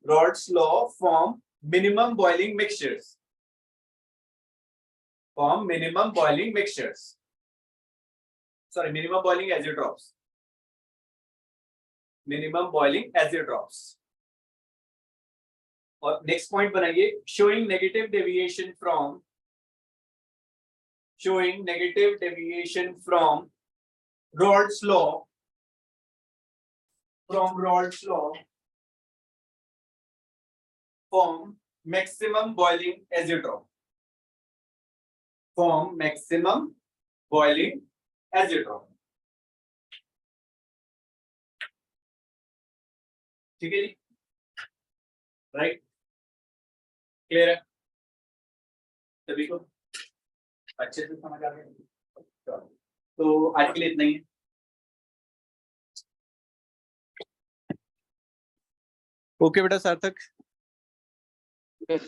Rod's law form minimum boiling mixtures. Form minimum boiling mixtures. Sorry, minimum boiling azeotrophs. Minimum boiling azeotrophs. और नेक्स्ट पॉइंट बनाइए, showing negative deviation from Rod's law, from Rod's law, form maximum boiling azeotrope. Form maximum boiling azeotrope. ठीक है जी, right, clear है सभी को, अच्छे से समझ आ गया। तो आज के लिए इतना ही है। ओके बेटा सार्थक। Yes.